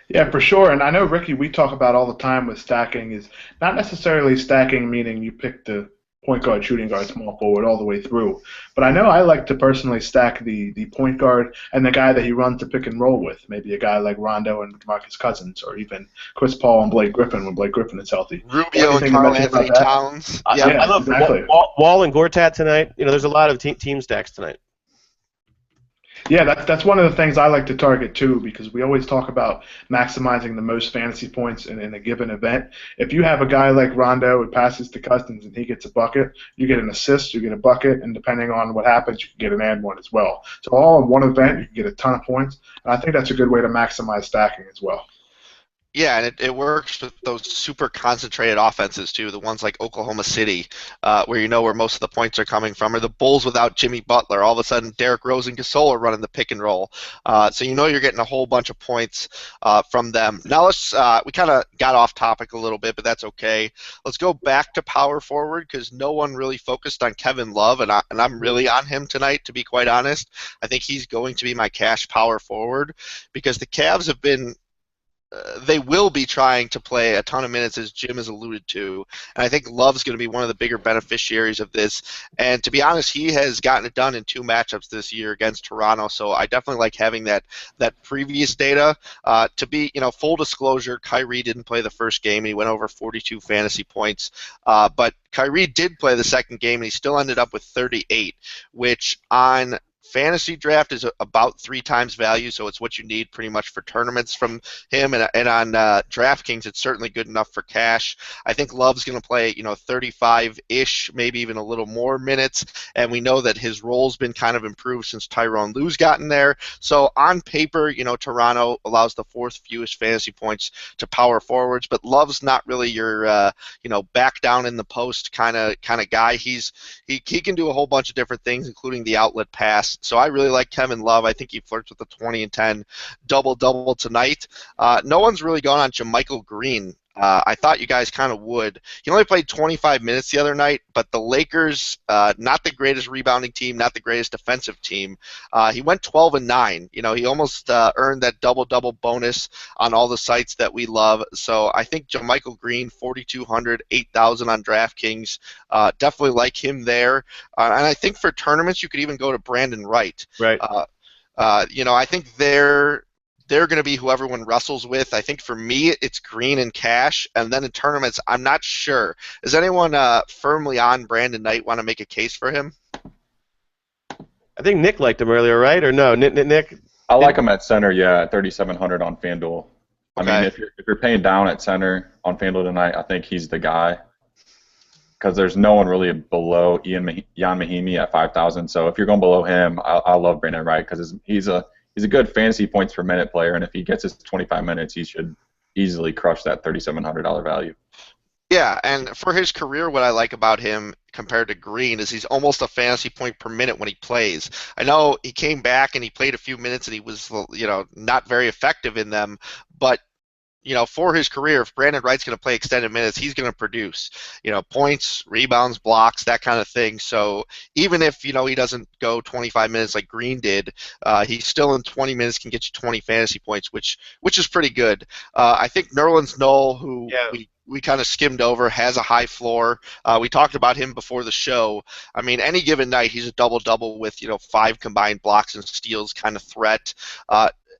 Yeah, for sure. And I know, Ricky, we talk about all the time with stacking is not necessarily stacking meaning you pick the point guard, shooting guard, small forward all the way through. But I know I like to personally stack the point guard and the guy that he runs the pick and roll with. Maybe a guy like Rondo and DeMarcus Cousins, or even Chris Paul and Blake Griffin when Blake Griffin is healthy. Rubio and Karl Anthony Towns. Yeah, I love exactly. Wall and Gortat tonight. There's a lot of team stacks tonight. Yeah, that's one of the things I like to target too, because we always talk about maximizing the most fantasy points in a given event. If you have a guy like Rondo who passes to Cousins and he gets a bucket, you get an assist, you get a bucket, and depending on what happens, you can get an and one as well. So all in one event, you can get a ton of points, and I think that's a good way to maximize stacking as well. Yeah, and it works with those super concentrated offenses too, the ones like Oklahoma City, where where most of the points are coming from, or the Bulls without Jimmy Butler. All of a sudden, Derrick Rose and Gasol are running the pick and roll, so you're getting a whole bunch of points from them. Now we kind of got off topic a little bit, but that's okay. Let's go back to power forward, because no one really focused on Kevin Love, and I'm really on him tonight, to be quite honest. I think he's going to be my cash power forward, because the Cavs have been they will be trying to play a ton of minutes, as Jim has alluded to. And I think Love's going to be one of the bigger beneficiaries of this. And to be honest, he has gotten it done in 2 matchups this year against Toronto. So I definitely like having that previous data. To be, full disclosure, Kyrie didn't play the first game, and he went over 42 fantasy points. But Kyrie did play the second game, and he still ended up with 38, which on fantasy draft is about 3 times value, so it's what you need pretty much for tournaments from him. And on DraftKings, it's certainly good enough for cash. I think Love's going to play, 35-ish, maybe even a little more minutes. And we know that his role's been kind of improved since Tyrone Lue's gotten there. So on paper, Toronto allows the 4th fewest fantasy points to power forwards, but Love's not really your, back down in the post kind of guy. He can do a whole bunch of different things, including the outlet pass. So I really like Kevin Love. I think he flirts with the 20 and 10 double-double tonight. No one's really gone on JaMychal Green. I thought you guys kind of would. He only played 25 minutes the other night, but the Lakers, not the greatest rebounding team, not the greatest defensive team. He went 12 and 9. He almost earned that double-double bonus on all the sites that we love. So I think JaMychal Green, 4,200, 8,000 on DraftKings. Definitely like him there. And I think for tournaments, you could even go to Brandon Wright. Right. I think they're going to be who everyone wrestles with. I think for me, it's Green and Cash, and then in tournaments, I'm not sure. Does anyone firmly on Brandon Knight want to make a case for him? I think Nick liked him earlier, right? Or no? Nick? I like him at center, yeah, at 3,700 on FanDuel. I Okay. mean, if you're paying down at center on FanDuel tonight, I think he's the guy. Because there's no one really below Jan Mahimi at 5,000. So if you're going below him, I love Brandon Wright because he's a good fantasy points per minute player, and if he gets his 25 minutes, he should easily crush that $3,700 value. Yeah, and for his career, what I like about him compared to Green is he's almost a fantasy point per minute when he plays. I know he came back and he played a few minutes and he was, not very effective in them, but for his career, if Brandon Wright's going to play extended minutes, he's going to produce, points, rebounds, blocks, that kind of thing. So even if, he doesn't go 25 minutes like Green did, he still in 20 minutes can get you 20 fantasy points, which is pretty good. I think Nerlens Noel, who we kind of skimmed over, has a high floor. We talked about him before the show. I mean, any given night, he's a double-double with, 5 combined blocks and steals kind of threat.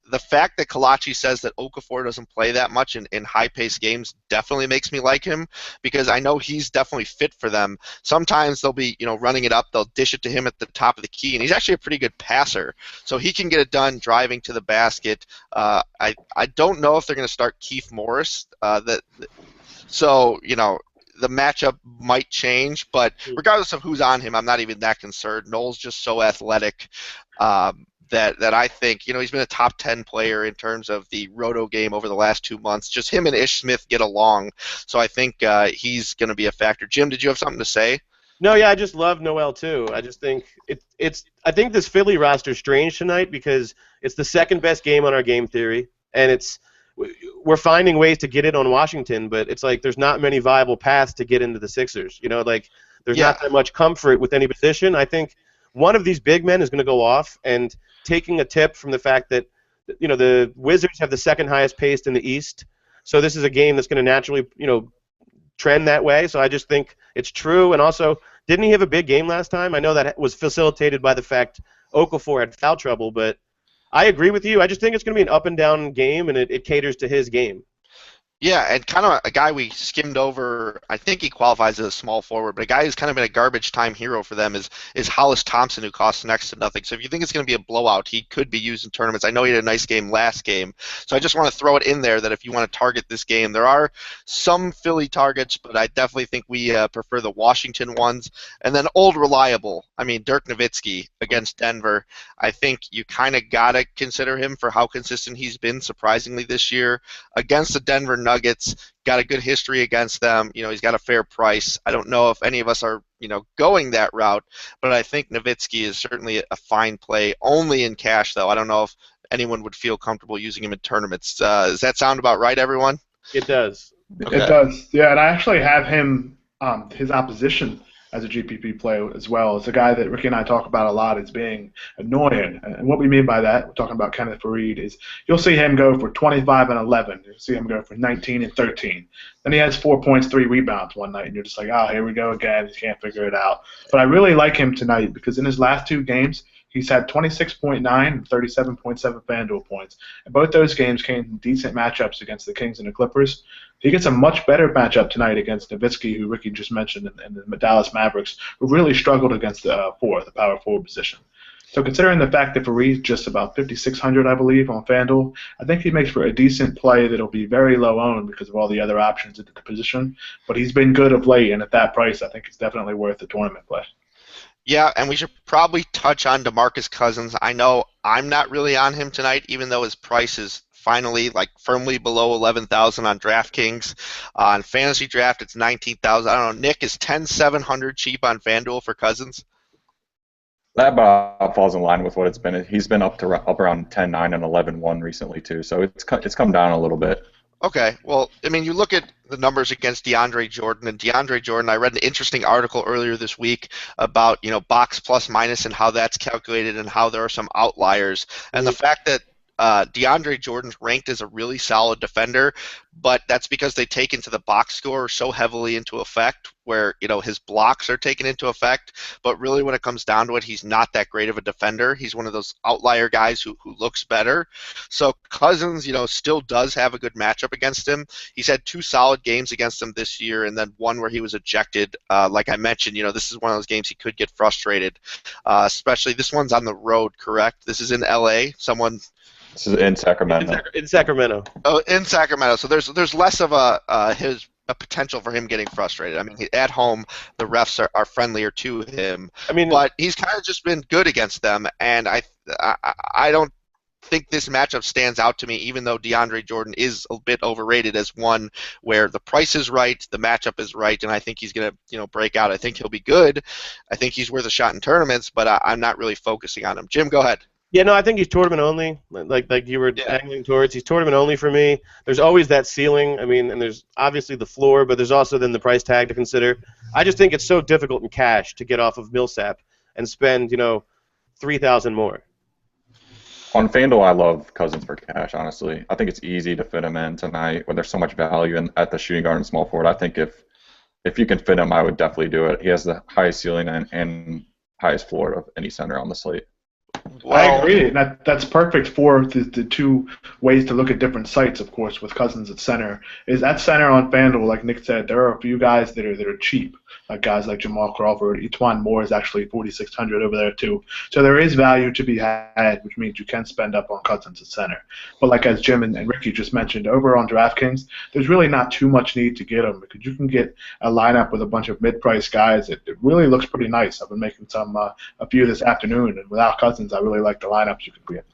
The fact that Collacchi says that Okafor doesn't play that much in high-paced games definitely makes me like him because I know he's definitely fit for them. Sometimes they'll be, running it up. They'll dish it to him at the top of the key, and he's actually a pretty good passer. So he can get it done driving to the basket. I don't know if they're going to start Keith Morris. So, the matchup might change, but regardless of who's on him, I'm not even that concerned. Noel's just so athletic. That I think, he's been a top 10 player in terms of the roto game over the last 2 months. Just him and Ish Smith get along, so I think he's going to be a factor. Jim, did you have something to say? No, yeah, I just love Noel too. I just think I think this Philly roster is strange tonight because it's the second best game on our game theory, and we're finding ways to get it on Washington, but it's like there's not many viable paths to get into the Sixers. There's not that much comfort with any position. I think one of these big men is going to go off, and taking a tip from the fact that the Wizards have the second highest pace in the East, so this is a game that's going to naturally trend that way. So I just think it's true. And also, didn't he have a big game last time? I know that was facilitated by the fact Okafor had foul trouble, but I agree with you. I just think it's going to be an up and down game, and it caters to his game. Yeah, and kind of a guy we skimmed over. I think he qualifies as a small forward, but a guy who's kind of been a garbage time hero for them is Hollis Thompson, who costs next to nothing. So if you think it's going to be a blowout, he could be used in tournaments. I know he had a nice game last game, so I just want to throw it in there that if you want to target this game, there are some Philly targets, but I definitely think we prefer the Washington ones. And then old reliable, Dirk Nowitzki against Denver. I think you kind of got to consider him for how consistent he's been, surprisingly, this year. Against the Denver Nuggets, got a good history against them. He's got a fair price. I don't know if any of us are, going that route, but I think Nowitzki is certainly a fine play, only in cash, though. I don't know if anyone would feel comfortable using him in tournaments. Does that sound about right, everyone? It does. Okay. It does. Yeah, and I actually have him, his opposition as a GPP play as well. It's a guy that Ricky and I talk about a lot as being annoying. And what we mean by that, we're talking about Kenneth Faried, is you'll see him go for 25 and 11. You'll see him go for 19 and 13. Then he has 4 points, 3 rebounds one night, and you're just like, oh, here we go again. He can't figure it out. But I really like him tonight because in his last 2 games, he's had 26.9 and 37.7 FanDuel points. And both those games came in decent matchups against the Kings and the Clippers. He gets a much better matchup tonight against Nowitzki, who Ricky just mentioned, and the Dallas Mavericks, who really struggled against the power forward position. So considering the fact that Fareed's just about 5,600, I believe, on FanDuel, I think he makes for a decent play that'll be very low owned because of all the other options at the position. But he's been good of late, and at that price, I think it's definitely worth a tournament play. Yeah, and we should probably touch on DeMarcus Cousins. I know I'm not really on him tonight, even though his price is finally firmly below 11,000 on DraftKings. On Fantasy Draft, it's 19,000. I don't know. Nick, is 10,700 cheap on FanDuel for Cousins? That about falls in line with what it's been. He's been up around 10-9 and 11-1 recently too, so it's come down a little bit. Okay, well, I mean, you look at the numbers against DeAndre Jordan, and DeAndre Jordan, I read an interesting article earlier this week about, box plus minus and how that's calculated and how there are some outliers. And the fact that DeAndre Jordan's ranked as a really solid defender, but that's because they take into the box score so heavily into effect where, his blocks are taken into effect, but really when it comes down to it, he's not that great of a defender. He's one of those outlier guys who looks better. So Cousins, still does have a good matchup against him. He's had 2 solid games against him this year, and then one where he was ejected. Like I mentioned, this is one of those games he could get frustrated, especially this one's on the road, correct? This is in LA. This is in Sacramento. In Sacramento. Oh, in Sacramento. So there's less of a potential for him getting frustrated. I mean, at home, the refs are friendlier to him. But he's kind of just been good against them, and I don't think this matchup stands out to me, even though DeAndre Jordan is a bit overrated as one where the price is right, the matchup is right, and I think he's going to break out. I think he'll be good. I think he's worth a shot in tournaments, but I'm not really focusing on him. Jim, go ahead. Yeah, no, I think he's tournament only, like you were angling towards. He's tournament only for me. There's always that ceiling. And there's obviously the floor, but there's also then the price tag to consider. I just think it's so difficult in cash to get off of Millsap and spend, $3,000 more. On FanDuel, I love Cousins for cash, honestly. I think it's easy to fit him in tonight when there's so much value at the shooting guard and small forward. I think if you can fit him, I would definitely do it. He has the highest ceiling and highest floor of any center on the slate. Well, I agree. That's perfect for the 2 ways to look at different sites, of course, with Cousins at center. Is at center on FanDuel, like Nick said, there are a few guys that are cheap, like guys like Jamal Crawford. Etuan Moore is actually 4,600 over there, too. So there is value to be had, which means you can spend up on Cousins at center. But like as Jim and Ricky just mentioned, over on DraftKings, there's really not too much need to get them because you can get a lineup with a bunch of mid-price guys. It really looks pretty nice. I've been making a few this afternoon, and without Cousins, I really like the lineups you can get.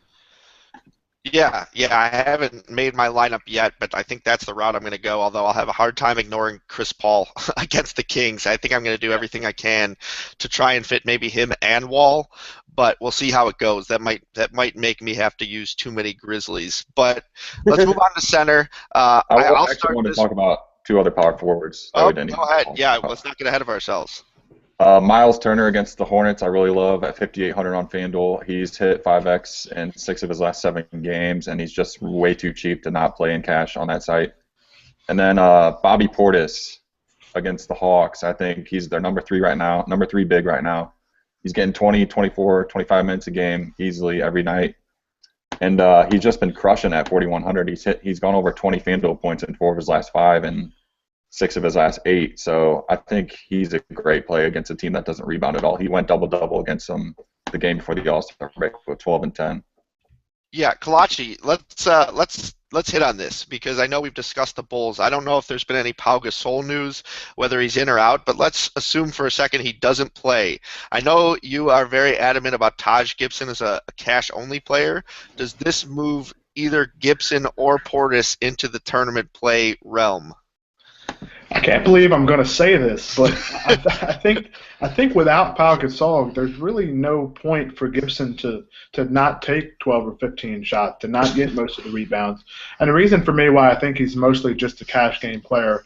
Yeah, I haven't made my lineup yet, but I think that's the route I'm going to go, although I'll have a hard time ignoring Chris Paul against the Kings. I think I'm going to do everything I can to try and fit maybe him and Wall, but we'll see how it goes. That might make me have to use too many Grizzlies. But let's move on to center. I actually want to talk about 2 other power forwards. Oh, go ahead. Yeah, let's not get ahead of ourselves. Miles Turner against the Hornets, I really love at 5,800 on FanDuel. He's hit 5x in 6 of his last 7 games, and he's just way too cheap to not play in cash on that site. And then Bobby Portis against the Hawks. I think he's their number 3 big right now. He's getting 20, 24, 25 minutes a game easily every night. And he's just been crushing at 4,100. He's gone over 20 FanDuel points in 4 of his last 5 and 6 of his last 8. So I think he's a great play against a team that doesn't rebound at all. He went double-double against them the game before the All-Star break with 12 and 10. Yeah, Collacchi, let's hit on this because I know we've discussed the Bulls. I don't know if there's been any Pau Gasol news, whether he's in or out, but let's assume for a second he doesn't play. I know you are very adamant about Taj Gibson as a cash-only player. Does this move either Gibson or Portis into the tournament play realm? I can't believe I'm going to say this, but I think without Pau Gasol, there's really no point for Gibson to not take 12 or 15 shots, to not get most of the rebounds. And the reason for me why I think he's mostly just a cash game player,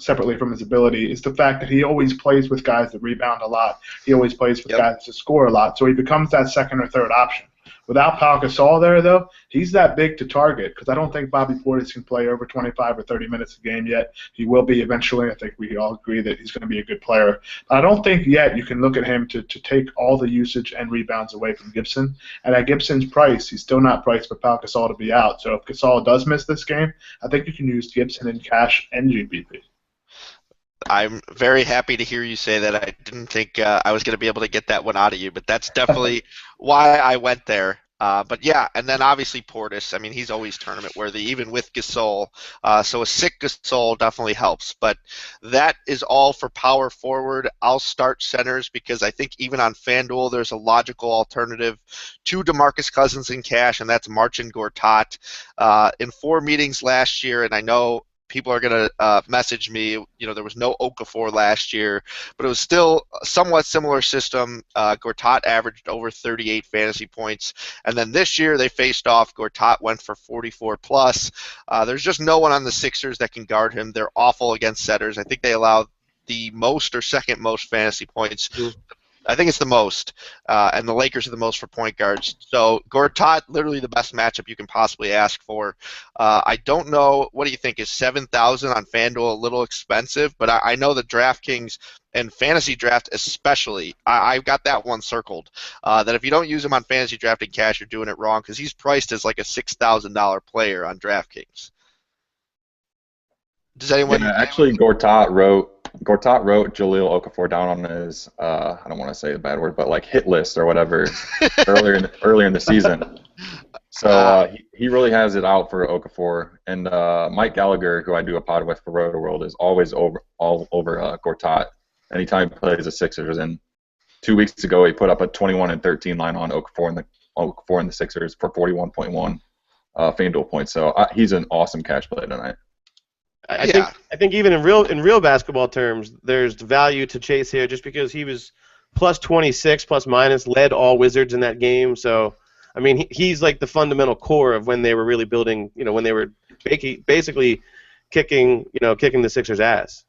separately from his ability, is the fact that he always plays with guys that rebound a lot. He always plays with guys that score a lot, so he becomes that second or third option. Without Pau Gasol there, though, he's that big to target because I don't think Bobby Portis can play over 25 or 30 minutes a game yet. He will be eventually. I think we all agree that he's going to be a good player. But I don't think yet you can look at him to take all the usage and rebounds away from Gibson. And at Gibson's price, he's still not priced for Pau Gasol to be out. So if Gasol does miss this game, I think you can use Gibson in cash and GPP. I'm very happy to hear you say that. I didn't think I was going to be able to get that one out of you, but that's definitely why I went there. But yeah, and then obviously Portis. I mean, he's always tournament worthy, even with Gasol. So a sick Gasol definitely helps. But that is all for power forward. I'll start centers because I think even on FanDuel there's a logical alternative to DeMarcus Cousins in cash, and that's Marcin Gortat. In 4 meetings last year, and I know people are going to message me, there was no Okafor last year, but it was still a somewhat similar system. Gortat averaged over 38 fantasy points. And then this year they faced off. Gortat went for 44 plus. There's just no one on the Sixers that can guard him. They're awful against setters. I think they allow the most or second most fantasy points. I think it's the most, and the Lakers are the most for point guards. So Gortat, literally the best matchup you can possibly ask for. I don't know, what do you think? Is 7,000 on FanDuel a little expensive? But I know the DraftKings and Fantasy Draft especially, I've got that one circled, that if you don't use him on Fantasy Draft and cash, you're doing it wrong because he's priced as like a $6,000 player on DraftKings. Does anyone? Yeah, actually, Gortat wrote Jahlil Okafor down on his I don't want to say a bad word, but like hit list or whatever earlier in the season. So he really has it out for Okafor, and Mike Gallagher, who I do a pod with for RotoWorld, is always all over Gortat anytime he plays the Sixers. And 2 weeks ago, he put up a 21-13 line on Okafor and the Sixers for 41.1 FanDuel points. So he's an awesome cash play tonight. I think even in real basketball terms, there's value to chase here just because he was plus 26 plus minus, led all Wizards in that game. So I mean, he's like the fundamental core of when they were really building. When they were basically kicking the Sixers' ass.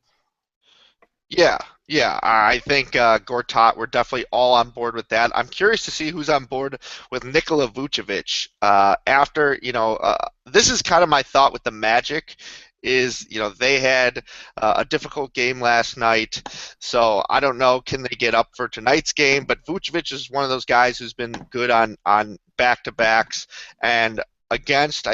Yeah. I think Gortat, we're definitely all on board with that. I'm curious to see who's on board with Nikola Vucevic. This is kind of my thought with the Magic. They had a difficult game last night, so I don't know, can they get up for tonight's game? But Vucevic is one of those guys who's been good on back-to-backs, and against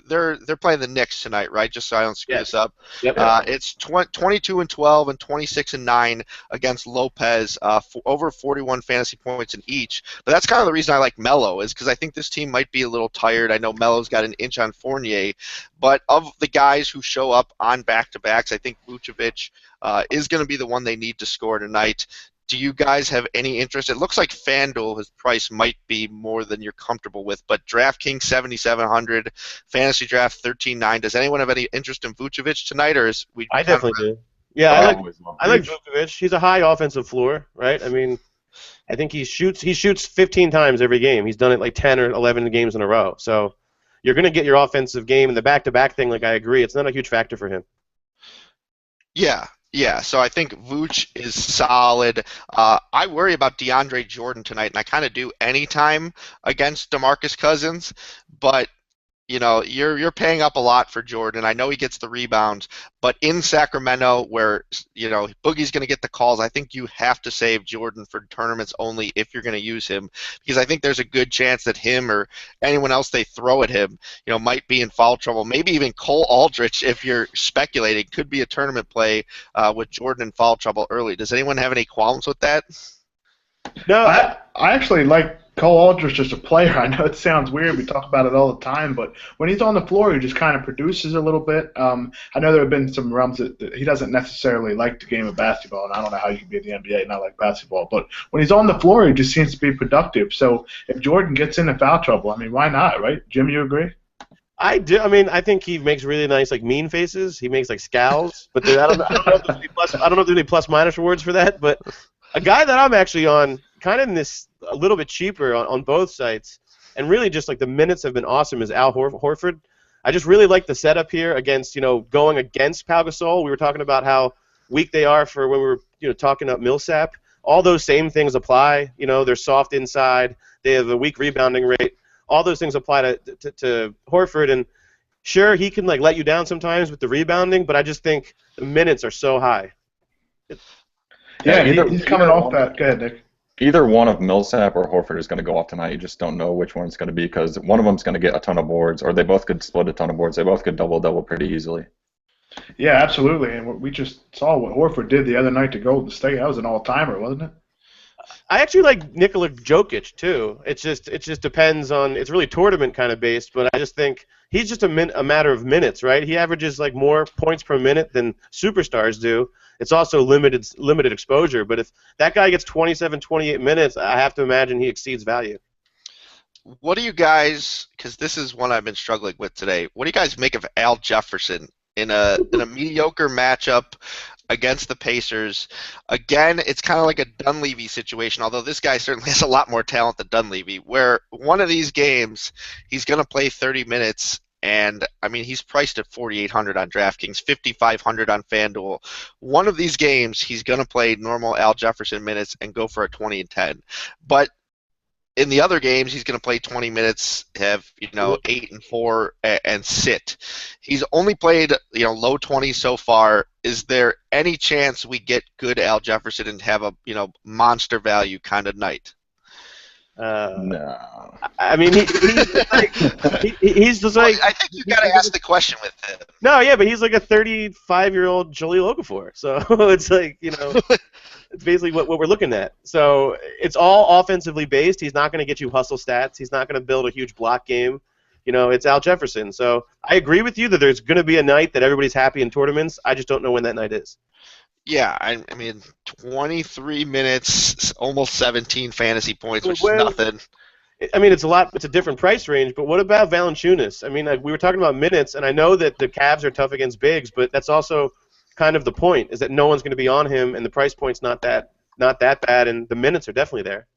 they're playing the Knicks tonight, right? Just so I don't screw this up. Yep. It's 22-12 and 26-9 against Lopez, over 41 fantasy points in each. But that's kind of the reason I like Melo, is because I think this team might be a little tired. I know Melo's got an inch on Fournier, but of the guys who show up on back-to-backs, I think Vucevic is going to be the one they need to score tonight. Do you guys have any interest? It looks like FanDuel, his price might be more than you're comfortable with, but DraftKings 7,700, Fantasy Draft 13,900. Does anyone have any interest in Vucevic tonight, or is we? I definitely do. Yeah, I like Vucevic. He's a high offensive floor, right? I mean, I think he shoots 15 times every game. He's done it like 10 or 11 games in a row. So you're going to get your offensive game, and the back-to-back thing. Like I agree, it's not a huge factor for him. Yeah, so I think Vooch is solid. I worry about DeAndre Jordan tonight, and I kind of do anytime against DeMarcus Cousins, but you're paying up a lot for Jordan. I know he gets the rebounds, but in Sacramento, where Boogie's going to get the calls, I think you have to save Jordan for tournaments only if you're going to use him, because I think there's a good chance that him or anyone else they throw at him, might be in foul trouble. Maybe even Cole Aldrich, if you're speculating, could be a tournament play with Jordan in foul trouble early. Does anyone have any qualms with that? No, I actually like Cole Aldrich as a player. I know it sounds weird. We talk about it all the time, but when he's on the floor, he just kind of produces a little bit. I know there have been some realms that he doesn't necessarily like the game of basketball, and I don't know how you can be in the NBA and not like basketball. But when he's on the floor, he just seems to be productive. So if Jordan gets into foul trouble, I mean, why not, right? Jim, you agree? I do. I mean, I think he makes really nice, like, mean faces. He makes like scowls, but I don't know if there's any plus minus rewards for that. But a guy that I'm actually on, kind of in this a little bit cheaper on both sites, and really just like the minutes have been awesome, is Al Horford. I just really like the setup here against, going against Pau Gasol. We were talking about how weak they are for when we were, talking up Millsap. All those same things apply. They're soft inside. They have a weak rebounding rate. All those things apply to Horford. And sure, he can let you down sometimes with the rebounding, but I just think the minutes are so high. He's coming off that. Go ahead, Nick. Either one of Millsap or Horford is going to go off tonight. You just don't know which one it's going to be because one of them is going to get a ton of boards, or they both could split a ton of boards. They both could double pretty easily. Yeah, absolutely. And we just saw what Horford did the other night to Golden State. That was an all-timer, wasn't it? I actually like Nikola Jokic too. It just depends on. It's really tournament kind of based, but I just think he's just a matter of minutes, right? He averages more points per minute than superstars do. It's also limited exposure, but if that guy gets 27, 28 minutes, I have to imagine he exceeds value. What do you guys? Because this is one I've been struggling with today. What do you guys make of Al Jefferson in a mediocre matchup against the Pacers? Again, it's kind of like a Dunleavy situation, although this guy certainly has a lot more talent than Dunleavy, where one of these games he's going to play 30 minutes, and, he's priced at $4,800 on DraftKings, $5,500 on FanDuel. One of these games he's going to play normal Al Jefferson minutes and go for a 20 and 10. But in the other games, he's going to play 20 minutes, have 8 and 4, and sit. He's only played low 20s so far. Is there any chance we get good Al Jefferson and have a monster value kind of night? No. He's just like. I think you've got to ask the question with him. No, yeah, but he's like a 35-year-old Jahlil Okafor, so it's it's basically what we're looking at. So it's all offensively based. He's not going to get you hustle stats. He's not going to build a huge block game. It's Al Jefferson. So I agree with you that there's going to be a night that everybody's happy in tournaments. I just don't know when that night is. Yeah, 23 minutes, almost 17 fantasy points, which is nothing. It's a lot. It's a different price range. But what about Valanciunas? We were talking about minutes, and I know that the Cavs are tough against bigs, but that's also kind of the point, is that no one's going to be on him, and the price point's not that bad, and the minutes are definitely there.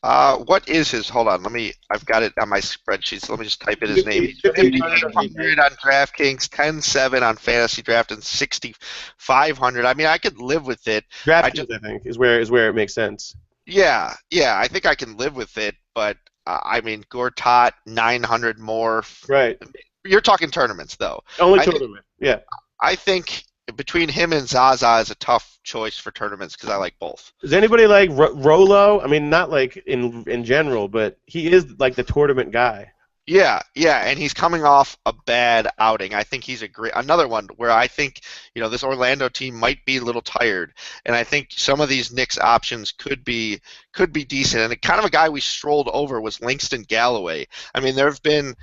What is his? Hold on, I've got it on my spreadsheet. So let me just type in his name. 5,800 on DraftKings, 10.7 on Fantasy Draft, and 6,500. I could live with it. DraftKings, I think, is where it makes sense. Yeah, I think I can live with it, but Gortat 900 more. Right. You're talking tournaments, though. Only tournament. Yeah. I think between him and Zaza is a tough choice for tournaments because I like both. Does anybody like Rolo? Not in general, but he is the tournament guy. Yeah, and he's coming off a bad outing. I think he's another one where I think this Orlando team might be a little tired, and I think some of these Knicks options could be decent. And kind of a guy we strolled over was Langston Galloway. There have been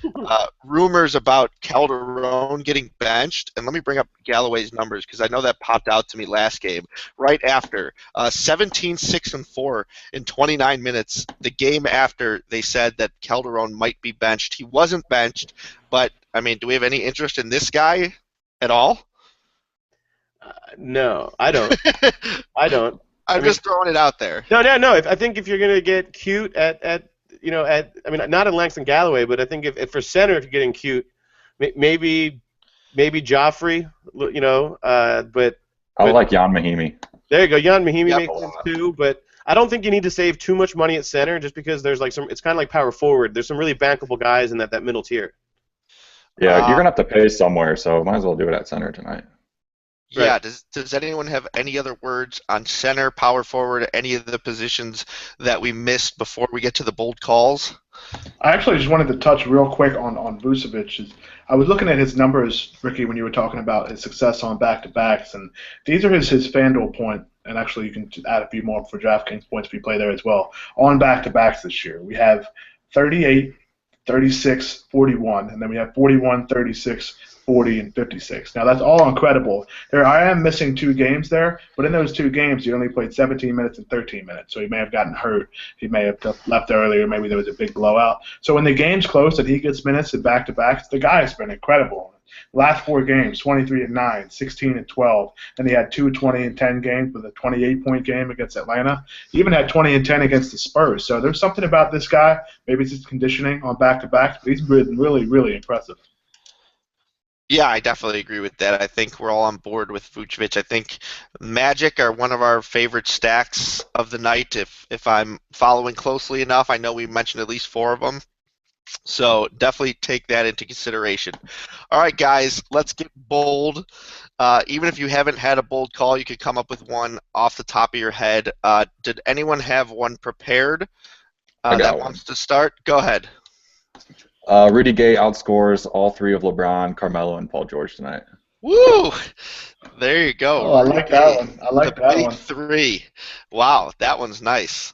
rumors about Calderon getting benched, and let me bring up Galloway's numbers because I know that popped out to me last game. Right after 17, 6, and 4 in 29 minutes, the game after they said that Calderon might be benched. He wasn't benched, but do we have any interest in this guy at all? No, I don't. I'm just throwing it out there. No. I think if you're gonna get cute at not in Langston Galloway, but I think if for center, if you're getting cute, maybe Joffrey, but I like Jan Mahimi. There you go, Jan Mahimi makes sense too, but I don't think you need to save too much money at center just because there's it's kind of like power forward. There's some really bankable guys in that middle tier. Yeah, you're going to have to pay somewhere, so might as well do it at center tonight. Yeah, does anyone have any other words on center, power forward, any of the positions that we missed before we get to the bold calls? I actually just wanted to touch real quick on Vucevic. I was looking at his numbers, Ricky, when you were talking about his success on back-to-backs, and these are his FanDuel point, and actually you can add a few more for DraftKings points if you play there as well. On back-to-backs this year, we have 38, 36, 41, and then we have 41, 36, 40, and 56. Now, that's all incredible. I am missing 2 games there, but in those 2 games, he only played 17 minutes and 13 minutes, so he may have gotten hurt. He may have left earlier. Maybe there was a big blowout. So when the game's close and he gets minutes in back-to-backs, the guy has been incredible. Last 4 games, 23 and 9, 16 and 12. Then he had 2 20 and 10 games with a 28-point game against Atlanta. He even had 20 and 10 against the Spurs. So there's something about this guy. Maybe it's his conditioning on back-to-backs, but he's been really, really impressive. Yeah, I definitely agree with that. I think we're all on board with Vucevic. I think Magic are one of our favorite stacks of the night. If I'm following closely enough, I know we mentioned at least four of them. So definitely take that into consideration. All right, guys, let's get bold. Even if you haven't had a bold call, you could come up with one off the top of your head. Did anyone have one prepared I got that one. wants to start? Go ahead. Rudy Gay outscores all three of LeBron, Carmelo, and Paul George tonight. Woo! There you go. Oh, I Rudy like that Gay, one. I like the that big one. three. Wow, that one's nice.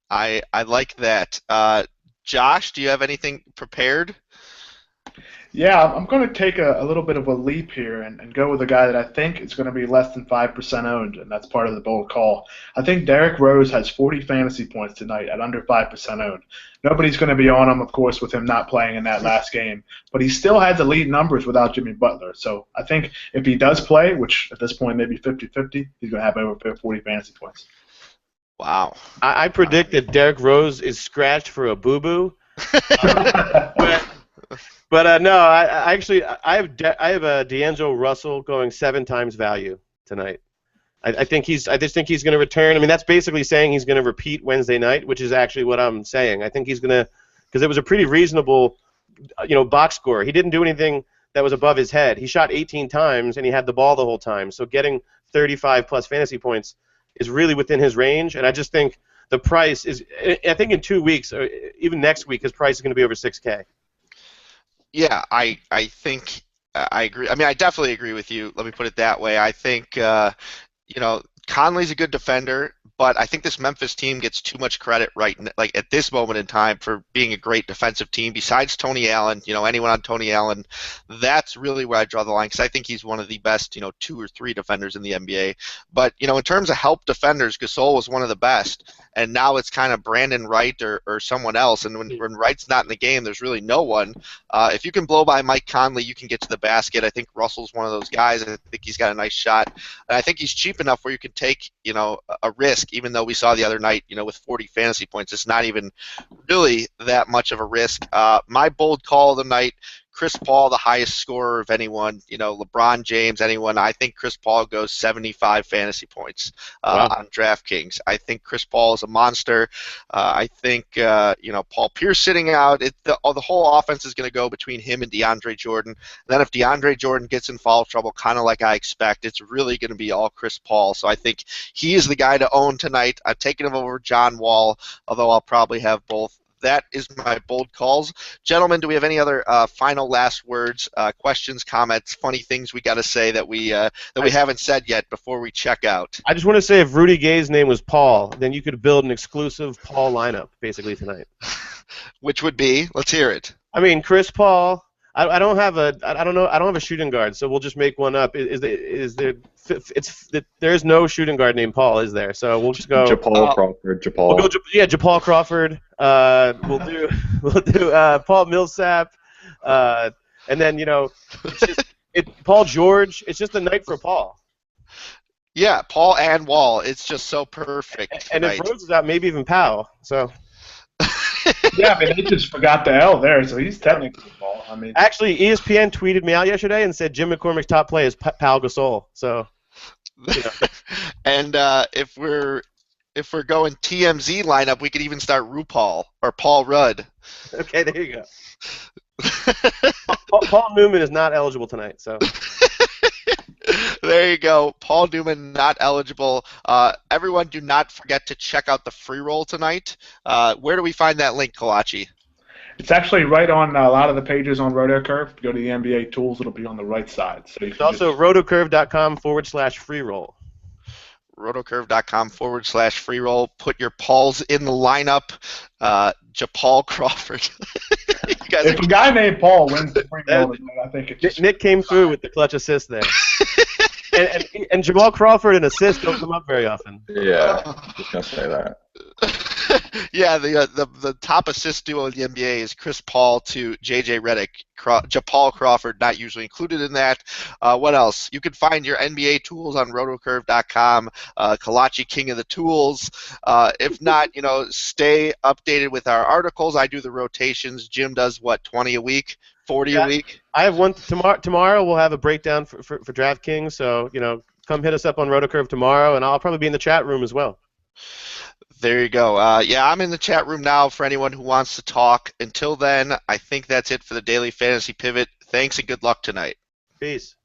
I like that. Josh, do you have anything prepared? Yeah, I'm going to take a little bit of a leap here and go with a guy that I think is going to be less than 5% owned, and that's part of the bold call. I think Derrick Rose has 40 fantasy points tonight at under 5% owned. Nobody's going to be on him, of course, with him not playing in that last game, but he still has elite numbers without Jimmy Butler. So I think if he does play, which at this point maybe 50-50, he's going to have over 40 fantasy points. Wow. I predict that Derrick Rose is scratched for a boo-boo. But no, I actually have a D'Angelo Russell going 7 times value tonight. I just think he's going to return. I mean, that's basically saying he's going to repeat Wednesday night, which is actually what I'm saying. I think he's going to, because it was a pretty reasonable, box score. He didn't do anything that was above his head. He shot 18 times and he had the ball the whole time. So getting 35 plus fantasy points is really within his range. And I just think the price is. I think in 2 weeks or even next week, his price is going to be over $6K. Yeah, I think I agree. I mean, I definitely agree with you. Let me put it that way. I think Conley's a good defender, but I think this Memphis team gets too much credit like at this moment in time for being a great defensive team. Besides Tony Allen, anyone on Tony Allen, that's really where I draw the line because I think he's one of the best, 2 or 3 defenders in the NBA. But in terms of help defenders, Gasol was one of the best, and now it's kind of Brandon Wright or someone else. And when Wright's not in the game, there's really no one. If you can blow by Mike Conley, you can get to the basket. I think Russell's one of those guys. I think he's got a nice shot, and I think he's cheap enough where you can take a risk. Even though we saw the other night, with 40 fantasy points, it's not even really that much of a risk. My bold call of the night: Chris Paul, the highest scorer of anyone, LeBron James, anyone. I think Chris Paul goes 75 fantasy points on DraftKings. I think Chris Paul is a monster. I think, Paul Pierce sitting out, the whole offense is going to go between him and DeAndre Jordan. And then if DeAndre Jordan gets in foul trouble, kind of like I expect, it's really going to be all Chris Paul. So I think he is the guy to own tonight. I've taken him over John Wall, although I'll probably have both. That is my bold calls. Gentlemen, do we have any other final last words, questions, comments, funny things we got to say that we haven't said yet before we check out? I just want to say if Rudy Gay's name was Paul, then you could build an exclusive Paul lineup basically tonight. Which would be? Let's hear it. I mean, Chris Paul. I don't have a shooting guard, so we'll just make one up. There's no shooting guard named Paul, is there? So we'll just go Japaul Crawford. We'll go, Japaal Crawford. We'll do Paul Millsap, and then Paul George. It's just a night for Paul. Yeah, Paul and Wall. It's just so perfect. And if Rose is out, maybe even Powell. So. Yeah, I mean, he just forgot the L there, so he's technically Paul. I mean, actually, ESPN tweeted me out yesterday and said Jim McCormick's top play is Pau Gasol. So, and if we're going TMZ lineup, we could even start RuPaul or Paul Rudd. Okay, there you go. Paul Newman is not eligible tonight, so. There you go. Paul Newman not eligible. Everyone, do not forget to check out the free roll tonight. Where do we find that link, Collacchi? It's actually right on a lot of the pages on RotoCurve. If you go to the NBA tools, it'll be on the right side. So it's also rotocurve.com/free roll. RotoCurve.com/free roll. Put your Pauls in the lineup. Japaal Crawford. If a guy named Paul wins the free roll, I think it's just Nick came through with the clutch assist there. and Japaal Crawford and assists don't come up very often. Yeah, just gonna say that. Yeah, the top assist duo in the NBA is Chris Paul to JJ Redick. Japaal Crawford not usually included in that. What else? You can find your NBA tools on rotocurve.com. Collacchi, king of the tools. If not, stay updated with our articles. I do the rotations. Jim does what, 20 a week, 40 a week? I have one tomorrow. We'll have a breakdown for DraftKings. So come hit us up on RotoCurve tomorrow, and I'll probably be in the chat room as well. There you go. Yeah, I'm in the chat room now for anyone who wants to talk. Until then, I think that's it for the Daily Fantasy Pivot. Thanks and good luck tonight. Peace.